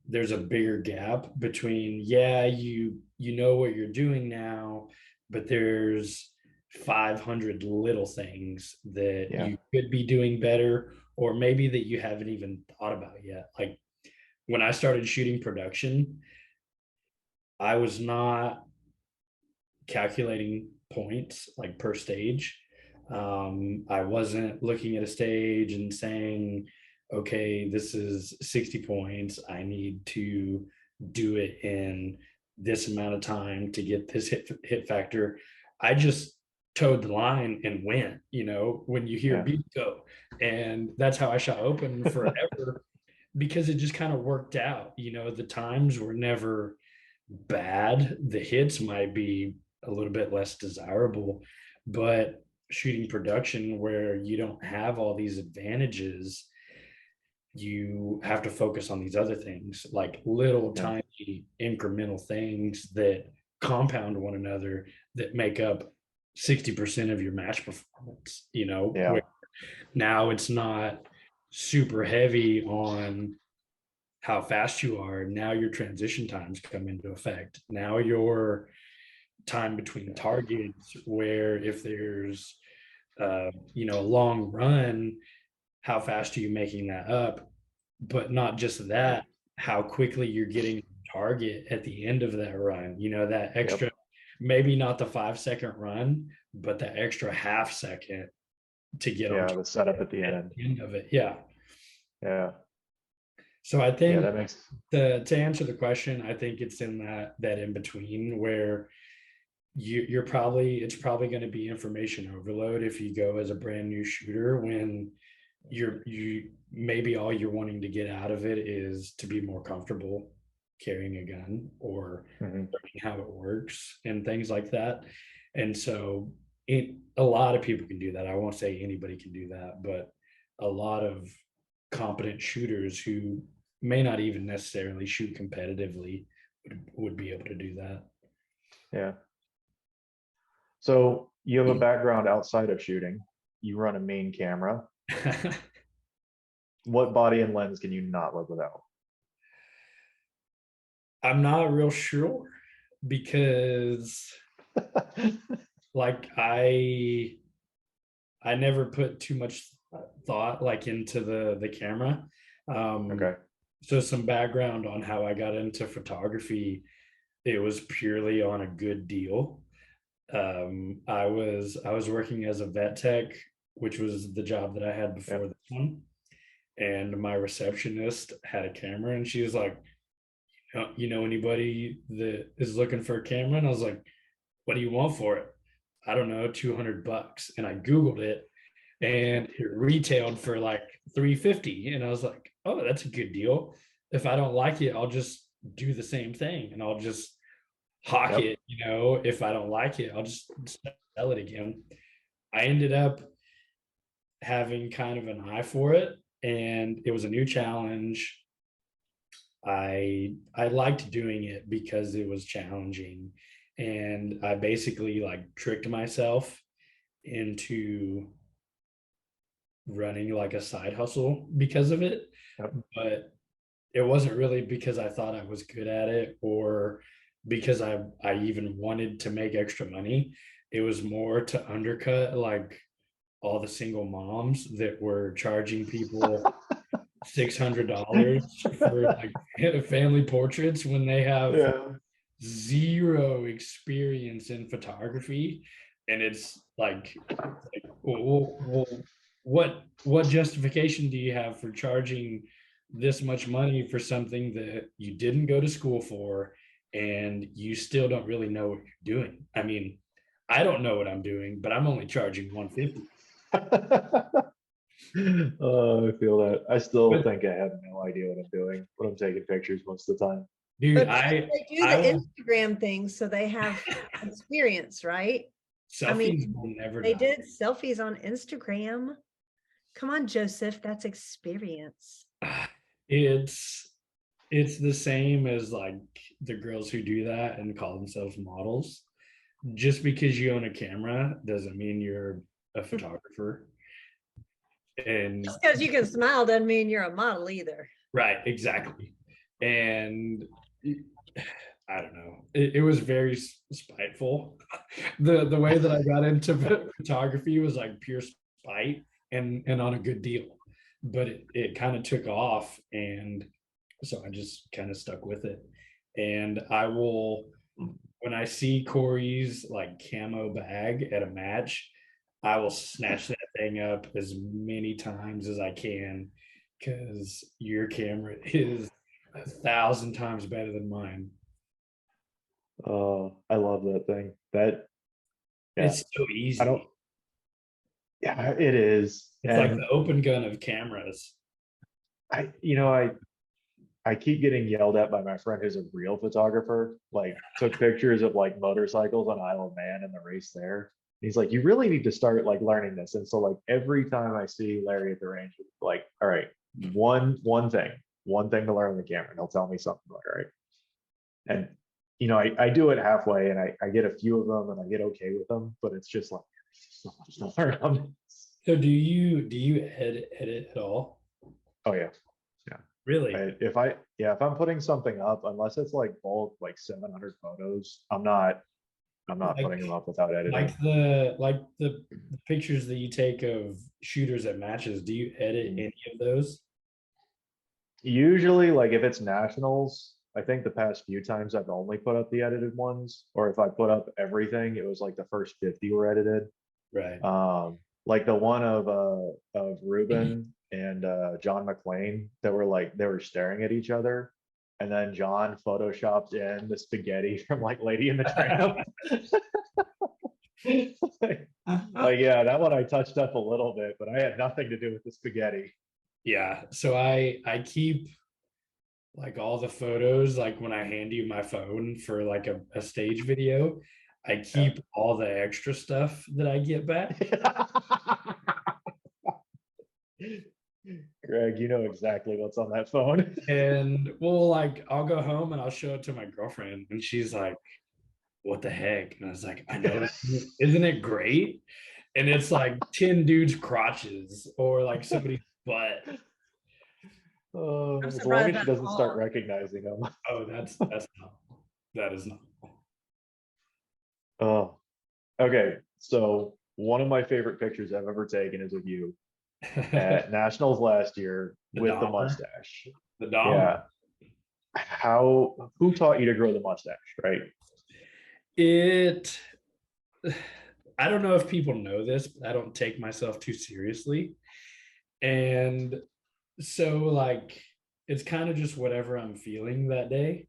there's a bigger gap between, yeah, you know what you're doing now, but there's 500 little things that Yeah. you could be doing better, or maybe that you haven't even thought about yet. Like when I started shooting production, I was not calculating points like per stage. I wasn't looking at a stage and saying, okay, this is 60 points. I need to do it in this amount of time to get this hit factor. I just towed the line and went, when you hear Yeah. beat go. And that's how I shot open forever because it just kind of worked out. The times were never bad. The hits might be a little bit less desirable, but shooting production where you don't have all these advantages, you have to focus on these other things, like little Yeah. tiny incremental things that compound one another that make up 60% of your match performance, Yeah. where now it's not super heavy on how fast you are. Now your transition times come into effect. Now your time between targets, where if there's a long run, how fast are you making that up? But not just Right. that, how quickly you're getting target at the end of that run. That extra, Yep. maybe not the 5-second run, but that extra half second to get Yeah, on the setup at the at end. the end of it. Yeah. Yeah. So I Yeah, think that makes to answer the question, I think it's in that in between where you're probably it's probably going to be information overload if you go as a brand new shooter when you maybe all you're wanting to get out of it is to be more comfortable carrying a gun or mhm. learning how it works and things like that. And so a lot of people can do that. I won't say anybody can do that, but a lot of competent shooters who may not even necessarily shoot competitively would be able to do that. Yeah. So you have a background outside of shooting. You run a main camera. What body and lens can you not live without? I'm not real sure because like I never put too much thought like into the camera. Okay. So some background on how I got into photography. It was purely on a good deal. I was working as a vet tech, which was the job that I had before Yep. this one. And my receptionist had a camera, and she was like, you know anybody that is looking for a camera? And I was like, what do you want for it? I don't know, $200. And I Googled it and it retailed for like 350. And I was like, oh, that's a good deal. If I don't like it, I'll just do the same thing and I'll just hawk Yep. it. If I don't like it, I'll just sell it again. I ended up having kind of an eye for it, and it was a new challenge. I liked doing it because it was challenging, and I basically like tricked myself into running like a side hustle because of it. Yep. But it wasn't really because I thought I was good at it or because I even wanted to make extra money. It was more to undercut like all the single moms that were charging people $600 for like family portraits when they have Yeah. zero experience in photography. And it's like well, what justification do you have for charging this much money for something that you didn't go to school for and you still don't really know what you're doing? I mean, I don't know what I'm doing, but I'm only charging 150. Oh, I feel that. I still But think I have no idea what I'm doing, but I'm taking pictures most of the time. dude, But I they do I the was Instagram thing, so they have experience, right? I selfies mean, will never they die. did selfies on Instagram. Come on, Joesoph, that's experience. It's it's the same as like the girls who do that and call themselves models. Just because you own a camera doesn't mean you're a photographer. And Just because you can smile doesn't mean you're a model either. right, exactly. And I don't know. It was very spiteful. The way that I got into photography was like pure spite and on a good deal. But it kind of took off, and so I just kind of stuck with it. And I will, when I see Corey's like camo bag at a match, I will snatch that thing up as many times as I can because your camera is 1,000 times better than mine. I love that thing. That, yeah, It's so I don't, easy. yeah, it is. It's like And the open gun of cameras. I keep getting yelled at by my friend who's a real photographer, like took pictures of like motorcycles on Isle of Man and the race there. He's like, you really need to start like learning this. And so like every time I see Larry at the range, it's like, all right, one thing to learn on the camera, and he'll tell me something like, all right. And I do it halfway and I get a few of them and I get okay with them, but it's just like so much to learn on. So do you edit at all? Oh yeah. Really? If I'm putting something up, unless it's like bulk, like 700 photos, I'm not Like putting them up without editing. like the pictures that you take of shooters at matches, do you edit any of those? Usually, like if it's nationals, I think the past few times I've only put up the edited ones, or if I put up everything, it was like the first 50 were edited. Right. like the one of Ruben and John McClane that were like they were staring at each other, and then John photoshopped in the spaghetti from like Lady in the Tramp. Like yeah, that one I touched up a little bit, but I had nothing to do with the spaghetti. Yeah. So I keep like all the photos, like when I hand you my phone for like a stage video, I Yeah. keep all the extra stuff that I get back. Greg, you know exactly what's on that phone. And well, like I'll go home and I'll show it to my girlfriend, and she's like, "What the heck?" And I was like, "I know, isn't it great?" And it's like 10 dudes' crotches or like somebody's butt. I'm As long surprised as she that's doesn't start all. recognizing them. Oh, that's not, that is not. Oh, okay. So one of my favorite pictures I've ever taken is of you at Nationals last year The with the Dahmer, mustache. the Dahmer. Yeah. Who taught you to grow the mustache, right? It, I don't know if people know this, but I don't take myself too seriously. And so, like, it's kind of just whatever I'm feeling that day.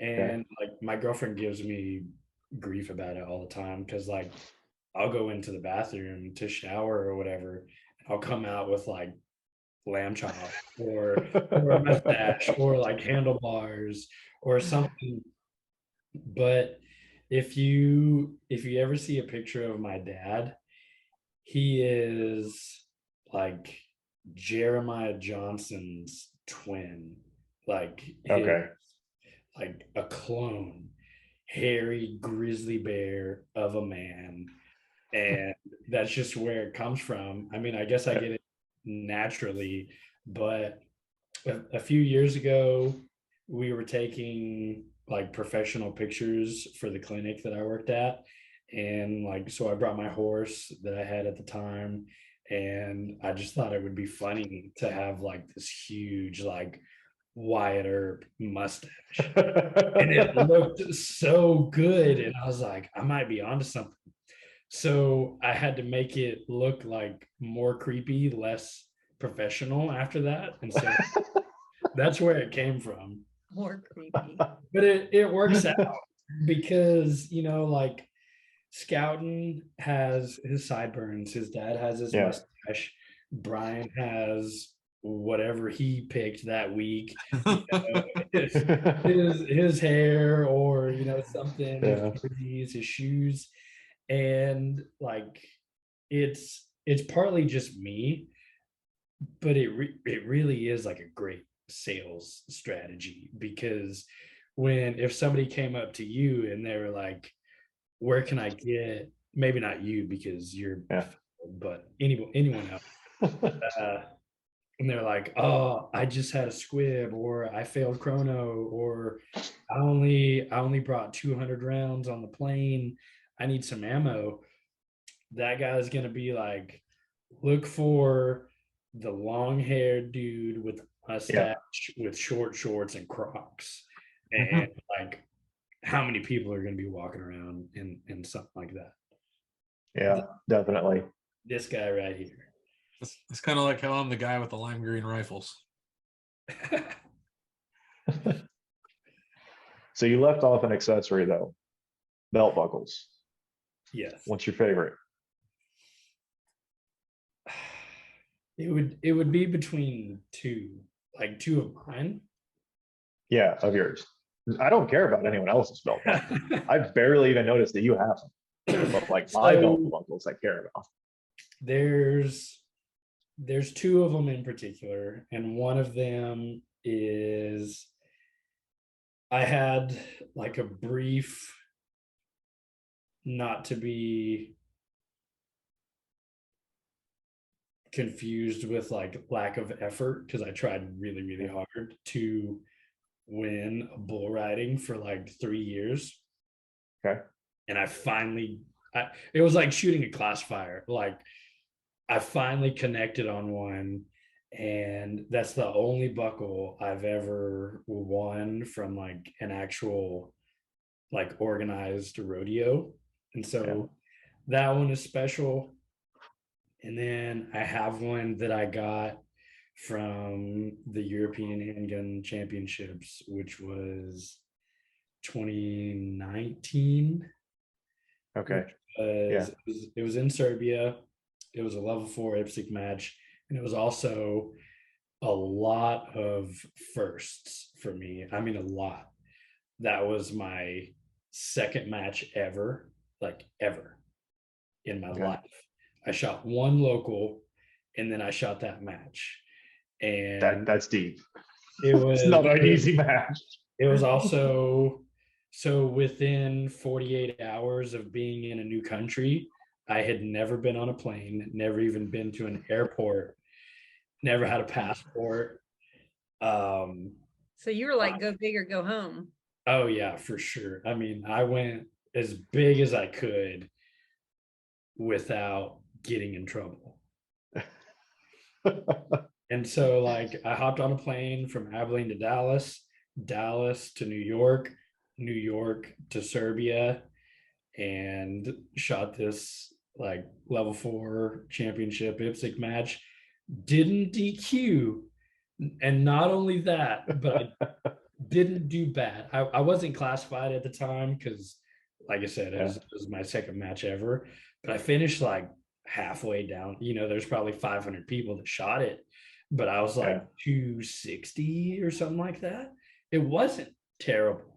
Okay. And like, my girlfriend gives me grief about it all the time because, like, I'll go into the bathroom to shower or whatever, and I'll come out with like lamb chop or a mustache or like handlebars or something. But if you ever see a picture of my dad, he is like Jeremiah Johnson's twin, like his Okay. like a clone, hairy grizzly bear of a man. And that's just where it comes from. I mean, I guess I get it naturally, but a few years ago, we were taking like professional pictures for the clinic that I worked at. And like, so I brought my horse that I had at the time. And I just thought it would be funny to have like this huge, like Wyatt Earp mustache. And it looked so good. And I was like, I might be onto something. So I had to make it look like more creepy, less professional after that. And so that's where it came from. More creepy. But it works out because, like Scouting has his sideburns, his dad has his Yeah. mustache, Brian has whatever he picked that week, his, his hair or something, his Yeah. jerseys, his shoes. And like it's partly just me, but it really is like a great sales strategy because if somebody came up to you and they were like, where can I get, maybe not you because you're, Yeah. but anyone else, uh, and they're like, oh, I just had a squib, or I failed chrono, or I only brought 200 rounds on the plane, I need some ammo. That guy's gonna be like, look for the long haired dude with a Yeah. mustache with short shorts and Crocs. And like, how many people are going to be walking around in something like that? Yeah, definitely. This guy right here. It's kind of like how I'm the guy with the lime green rifles. So you left off an accessory though, belt buckles. Yes. What's your favorite? It would be between two of mine. Yeah, of yours. I don't care about anyone else's belt buckle. I've barely even noticed that you have them, but like my belt So buckles, I care about. there's two of them in particular, and one of them is, I had like a brief, not to be confused with like lack of effort, because I tried really, really hard to win a bull riding for like 3 years. Okay. And it was like shooting a class fire. Like, I finally connected on one, and that's the only buckle I've ever won from like an actual like organized rodeo. And Yeah. so that one is special. And then I have one that I got from the European Handgun Championships, which was 2019. Okay. Yeah. It was in Serbia. It was a level 4 IPSC match, and it was also a lot of firsts for me. I mean, a lot. That was my second match ever, like ever in my Okay. life. I shot one local, and then I shot that match, and That's deep. it was It's not an easy match. It was also so within 48 hours of being in a new country, I had never been on a plane, never even been to an airport, never had a passport. So you were like, go big or go home. Oh yeah, for sure. I mean, I went as big as I could without getting in trouble. And so like I hopped on a plane from Abilene to Dallas, Dallas to New York, New York to Serbia, and shot this like level 4 championship IPSC match. Didn't DQ. And not only that, but I didn't do bad. I wasn't classified at the time because, like I said, Yeah. it was my second match ever. But I finished like halfway down. You know, there's probably 500 people that shot it, but I was like 260 or something like that. It wasn't terrible.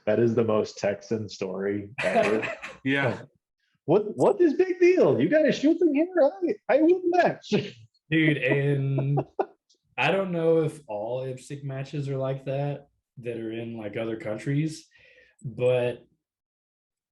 That is the most Texan story ever. Yeah. What is big deal? You got to shoot them here. I win the match. Dude, and I don't know if all IPSC matches are like that are in like other countries, but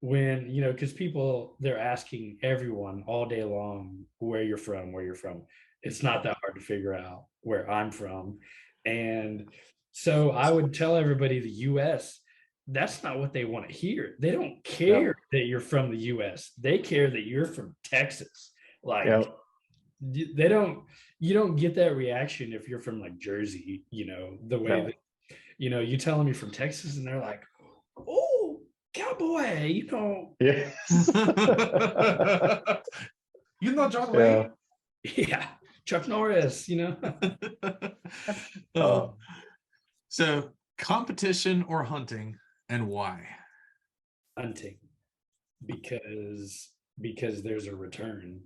when, you know, because people, they're asking everyone all day long where you're from, where you're from. It's not that hard to figure out where I'm from. And so I would tell everybody the US, that's not what they want to hear. They don't care that you're from the US. They care that you're from Texas. Like they don't, you don't get that reaction if you're from like Jersey, you know, the way that, you know, you tell them you're from Texas and they're like, oh, cowboy, you know. Yes. You know John Wayne? Yeah, Chuck Norris, you know. So competition or hunting, and why? Hunting, because there's a return.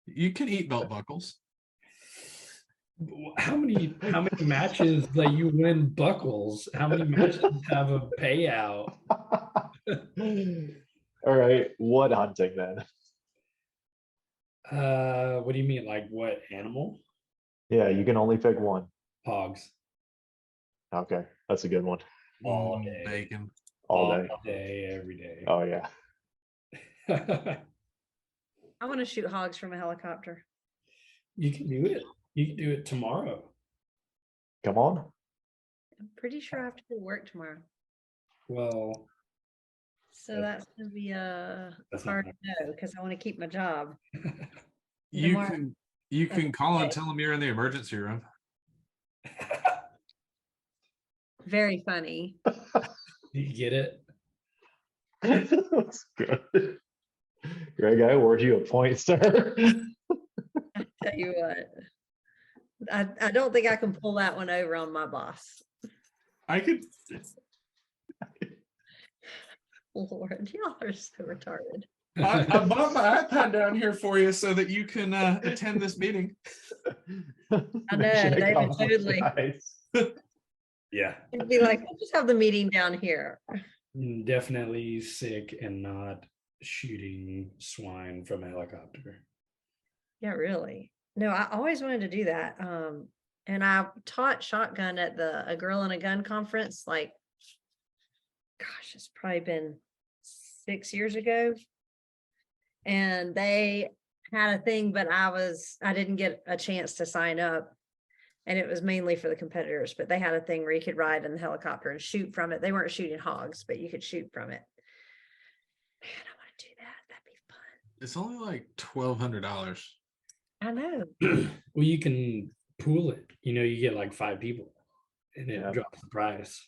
You can eat belt buckles. How many matches that you win buckles? How many matches have a payout? All right, what hunting then? What do you mean? Like what animal? Yeah, you can only pick one. Hogs. Okay, that's a good one. All day. Bacon. All day. All day, every day. Oh yeah. I want to shoot hogs from a helicopter. You can do it. You can do it tomorrow. Come on. I'm pretty sure I have to go to work tomorrow. Well, so that's going to be hard to know because I want to keep my job. You can call and tell them you're in the emergency room. Very funny. You get it? That's good. Greg, I award you a point, sir. I tell you what, I don't think I can pull that one over on my boss. I could. Lord, y'all are so retarded. I bought my iPad down here for you so that you can attend this meeting. I know, they would totally. Yeah. It'd be like, we'll just have the meeting down here. Definitely sick and not shooting swine from a helicopter. Yeah, really. No, I always wanted to do that. And I taught shotgun at a Girl and a Gun conference, like, gosh, it's probably been 6 years ago. And they had a thing, but I didn't get a chance to sign up. And it was mainly for the competitors, but they had a thing where you could ride in the helicopter and shoot from it. They weren't shooting hogs, but you could shoot from it. Man, I want to do that. That'd be fun. It's only like $1,200. I know. Well, you can pool it. You know, you get like 5 people and it drops the price.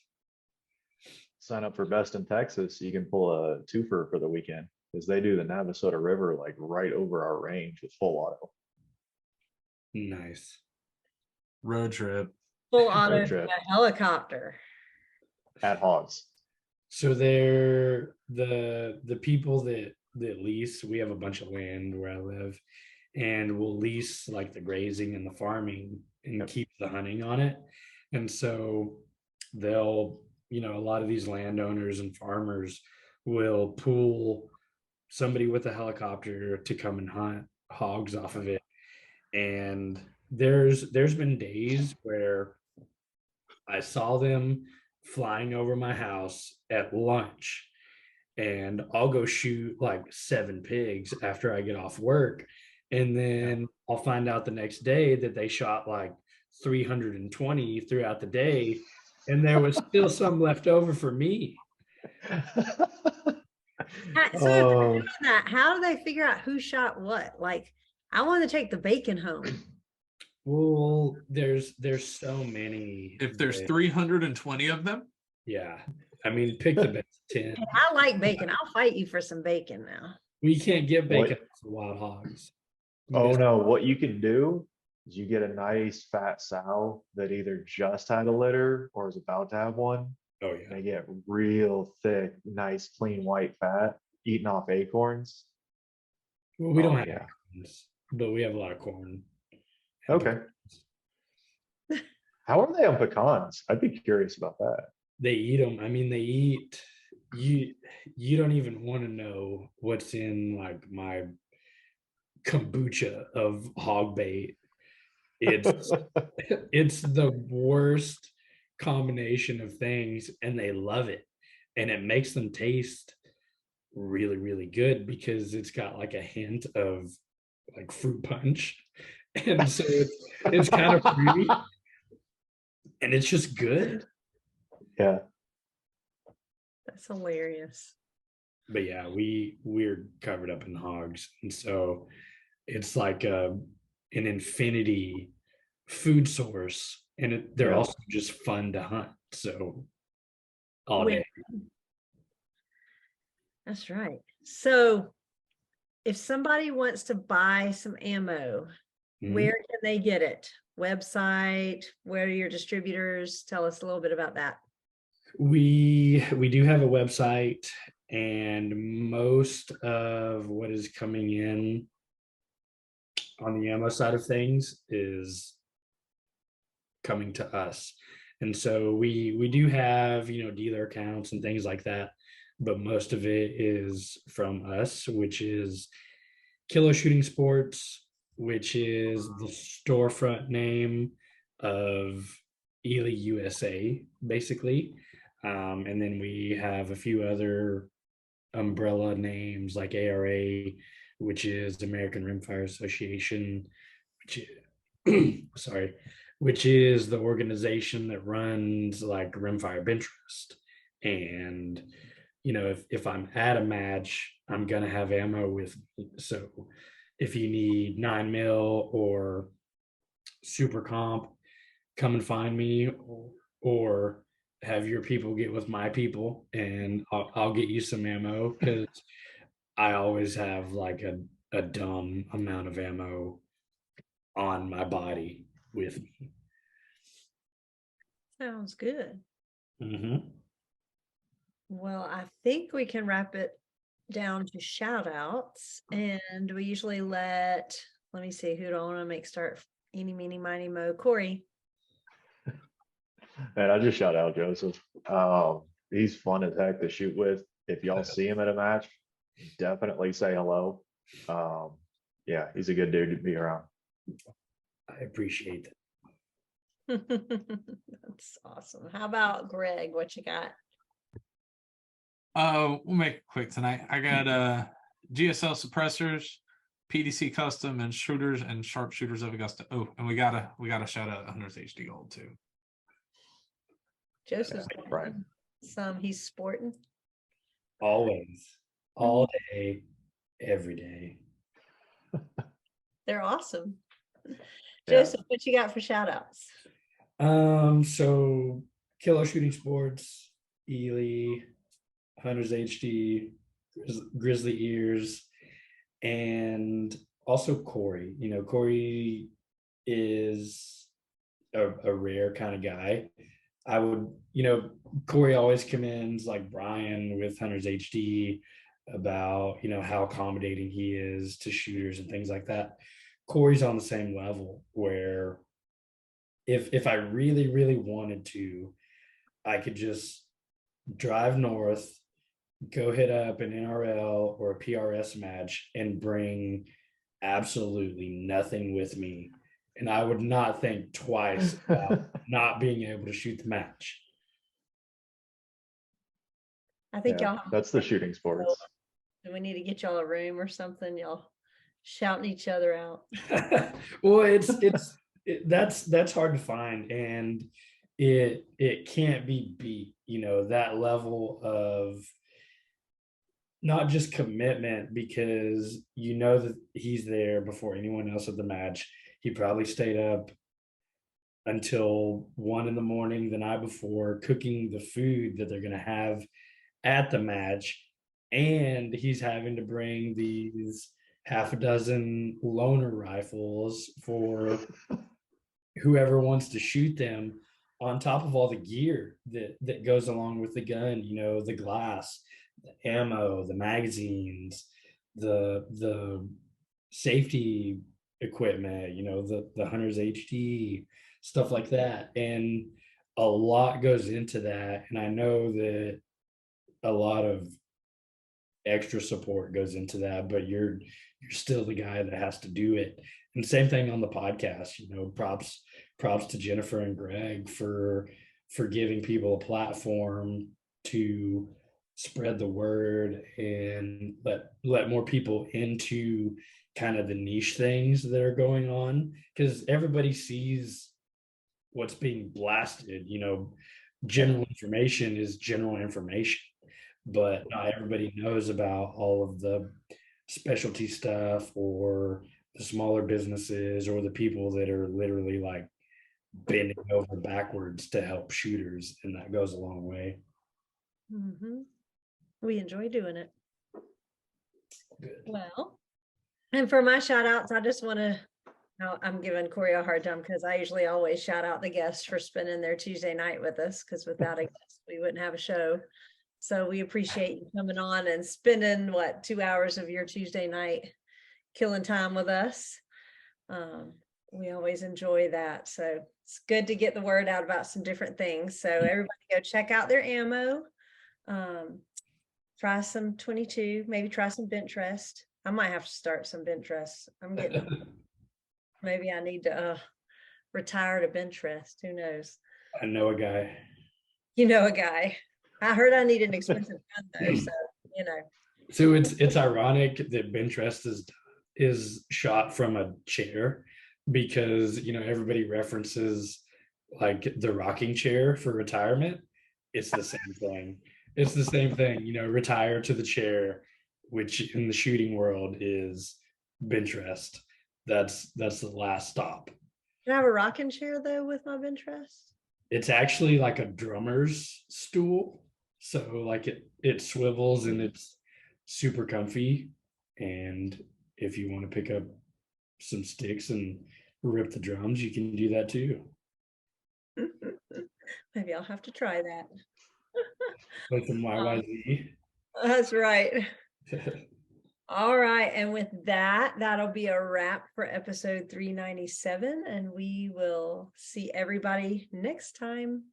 Sign up for Best in Texas. You can pull a twofer for the weekend. is they do the Navasota River like right over our range with full auto. Nice. Road trip. Full auto Road trip helicopter. at Hogs. So they're the people that lease. We have a bunch of land where I live, and we'll lease like the grazing and the farming and Yep. keep the hunting on it. And so they'll, a lot of these landowners and farmers will pool somebody with a helicopter to come and hunt hogs off of it. And there's been days where I saw them flying over my house at lunch, and I'll go shoot like 7 pigs after I get off work. And then I'll find out the next day that they shot like 320 throughout the day, and there was still some left over for me. So if they're Oh, doing that, how do they figure out who shot what? Like, I want to take the bacon home. Well, there's so many. If there's that- 320 of them, yeah, I mean, pick the best 10. And I like bacon. I'll fight you for some bacon now. We can't get What? bacon for wild hogs. oh no, what you can do is you get a nice fat sow that either just had a litter or is about to have one. Oh yeah. They get real thick, nice, clean white fat, eating off acorns. Well, we don't Oh, have yeah. acorns, but we have a lot of corn. Okay. How are they on pecans? I'd be curious about that. They eat them. I mean, they eat you don't even want to know what's in like my kombucha of hog bait. It's it's the worst combination of things, and they love it, and it makes them taste really really good because it's got like a hint of like fruit punch, and so it's kind of fruity, and it's just good. Yeah. That's hilarious. But yeah, we're covered up in hogs, and so it's like an infinity food source, and they're Yeah. also just fun to hunt. So all Wait. day. That's right. So if somebody wants to buy some ammo, Mhm. where can they get it? Website? Where are your distributors? Tell us a little bit about that. We do have a website, and most of what is coming in on the ammo side of things is coming to us. And so we do have, dealer accounts and things like that, but most of it is from us, which is Kilo Shooting Sports, which is the storefront name of Eley USA, basically. And then we have a few other umbrella names like ARA, which is American Rimfire Association, sorry, which is the organization that runs like Rimfire of Interest. And if I'm at a match, I'm gonna have ammo with me. So if you need 9mm or super comp, come and find me, or have your people get with my people, and I'll get you some ammo, because I always have like a dumb amount of ammo on my body with me. Sounds good. Mm-hmm. Well, I think we can wrap it down to shout outs, and we usually let me see, who do I want to make start? Eeny, meeny, miny, mo. Corey. Man, I just shout out Joesoph. He's fun as heck to shoot with. If y'all see him at a match, definitely say hello. Yeah, he's a good dude to be around. I appreciate that. That's awesome. How about Greg? What you got? we'll make it quick tonight. I got GSL suppressors, PDC custom, and shooters and sharpshooters of Augusta. Oh, and we gotta shout out Hunters HD Gold too. Joseph's Yeah, right. he's sporting. Always, all day, every day. They're awesome. Yeah. Joesoph, what you got for shout outs? So Kilo Shooting Sports, Eley, Hunters HD, grizzly ears, and also Corey. Corey is a rare kind of guy. I would, Corey always commends like Brian with Hunters HD about, how accommodating he is to shooters and things like that. Corey's on the same level where if I really, really wanted to, I could just drive north, go hit up an NRL or a PRS match and bring absolutely nothing with me. And I would not think twice about not being able to shoot the match. I think Yeah, y'all have, that's the shooting sports. we need to get y'all a room or something. Y'all shouting each other out. Well, that's hard to find, and it can't be beat. That level of not just commitment, because that he's there before anyone else at the match. He probably stayed up until 1 a.m. the night before cooking the food that they're going to have at the match, and he's having to bring these half a dozen loaner rifles for whoever wants to shoot them, on top of all the gear that goes along with the gun, the glass, the ammo, the magazines, the safety equipment, the Hunters HD, stuff like that. And a lot goes into that. And I know that a lot of extra support goes into that, but you're still the guy that has to do it. And same thing on the podcast. Props to Jennifer and Greg for giving people a platform to spread the word and let more people into kind of the niche things that are going on, because everybody sees what's being blasted. General information is general information, but not everybody knows about all of the specialty stuff or the smaller businesses or the people that are literally like bending over backwards to help shooters, and that goes a long way. We enjoy doing it. Good. Well, and for my shout outs, I just want to, I'm giving Corey a hard time because I usually always shout out the guests for spending their Tuesday night with us, because without a guest, we wouldn't have a show. So we appreciate you coming on and spending 2 hours of your Tuesday night killing time with us. We always enjoy that. So it's good to get the word out about some different things. So everybody go check out their ammo. Try some 22, maybe try some bench rest. I might have to start some bench rest. I'm getting, maybe I need to retire to bench rest. Who knows? I know a guy. You know a guy. I heard I need an expensive gun though, so So it's ironic that bench rest is shot from a chair, because everybody references like the rocking chair for retirement. It's the same thing. It's the same thing. Retire to the chair, which in the shooting world is bench rest. That's the last stop. Can I have a rocking chair though with my bench rest? It's actually like a drummer's stool. So like it swivels and it's super comfy. And if you want to pick up some sticks and rip the drums, you can do that too. Maybe I'll have to try that. With some YYZ. That's right. All right. And with that, that'll be a wrap for episode 397. And we will see everybody next time.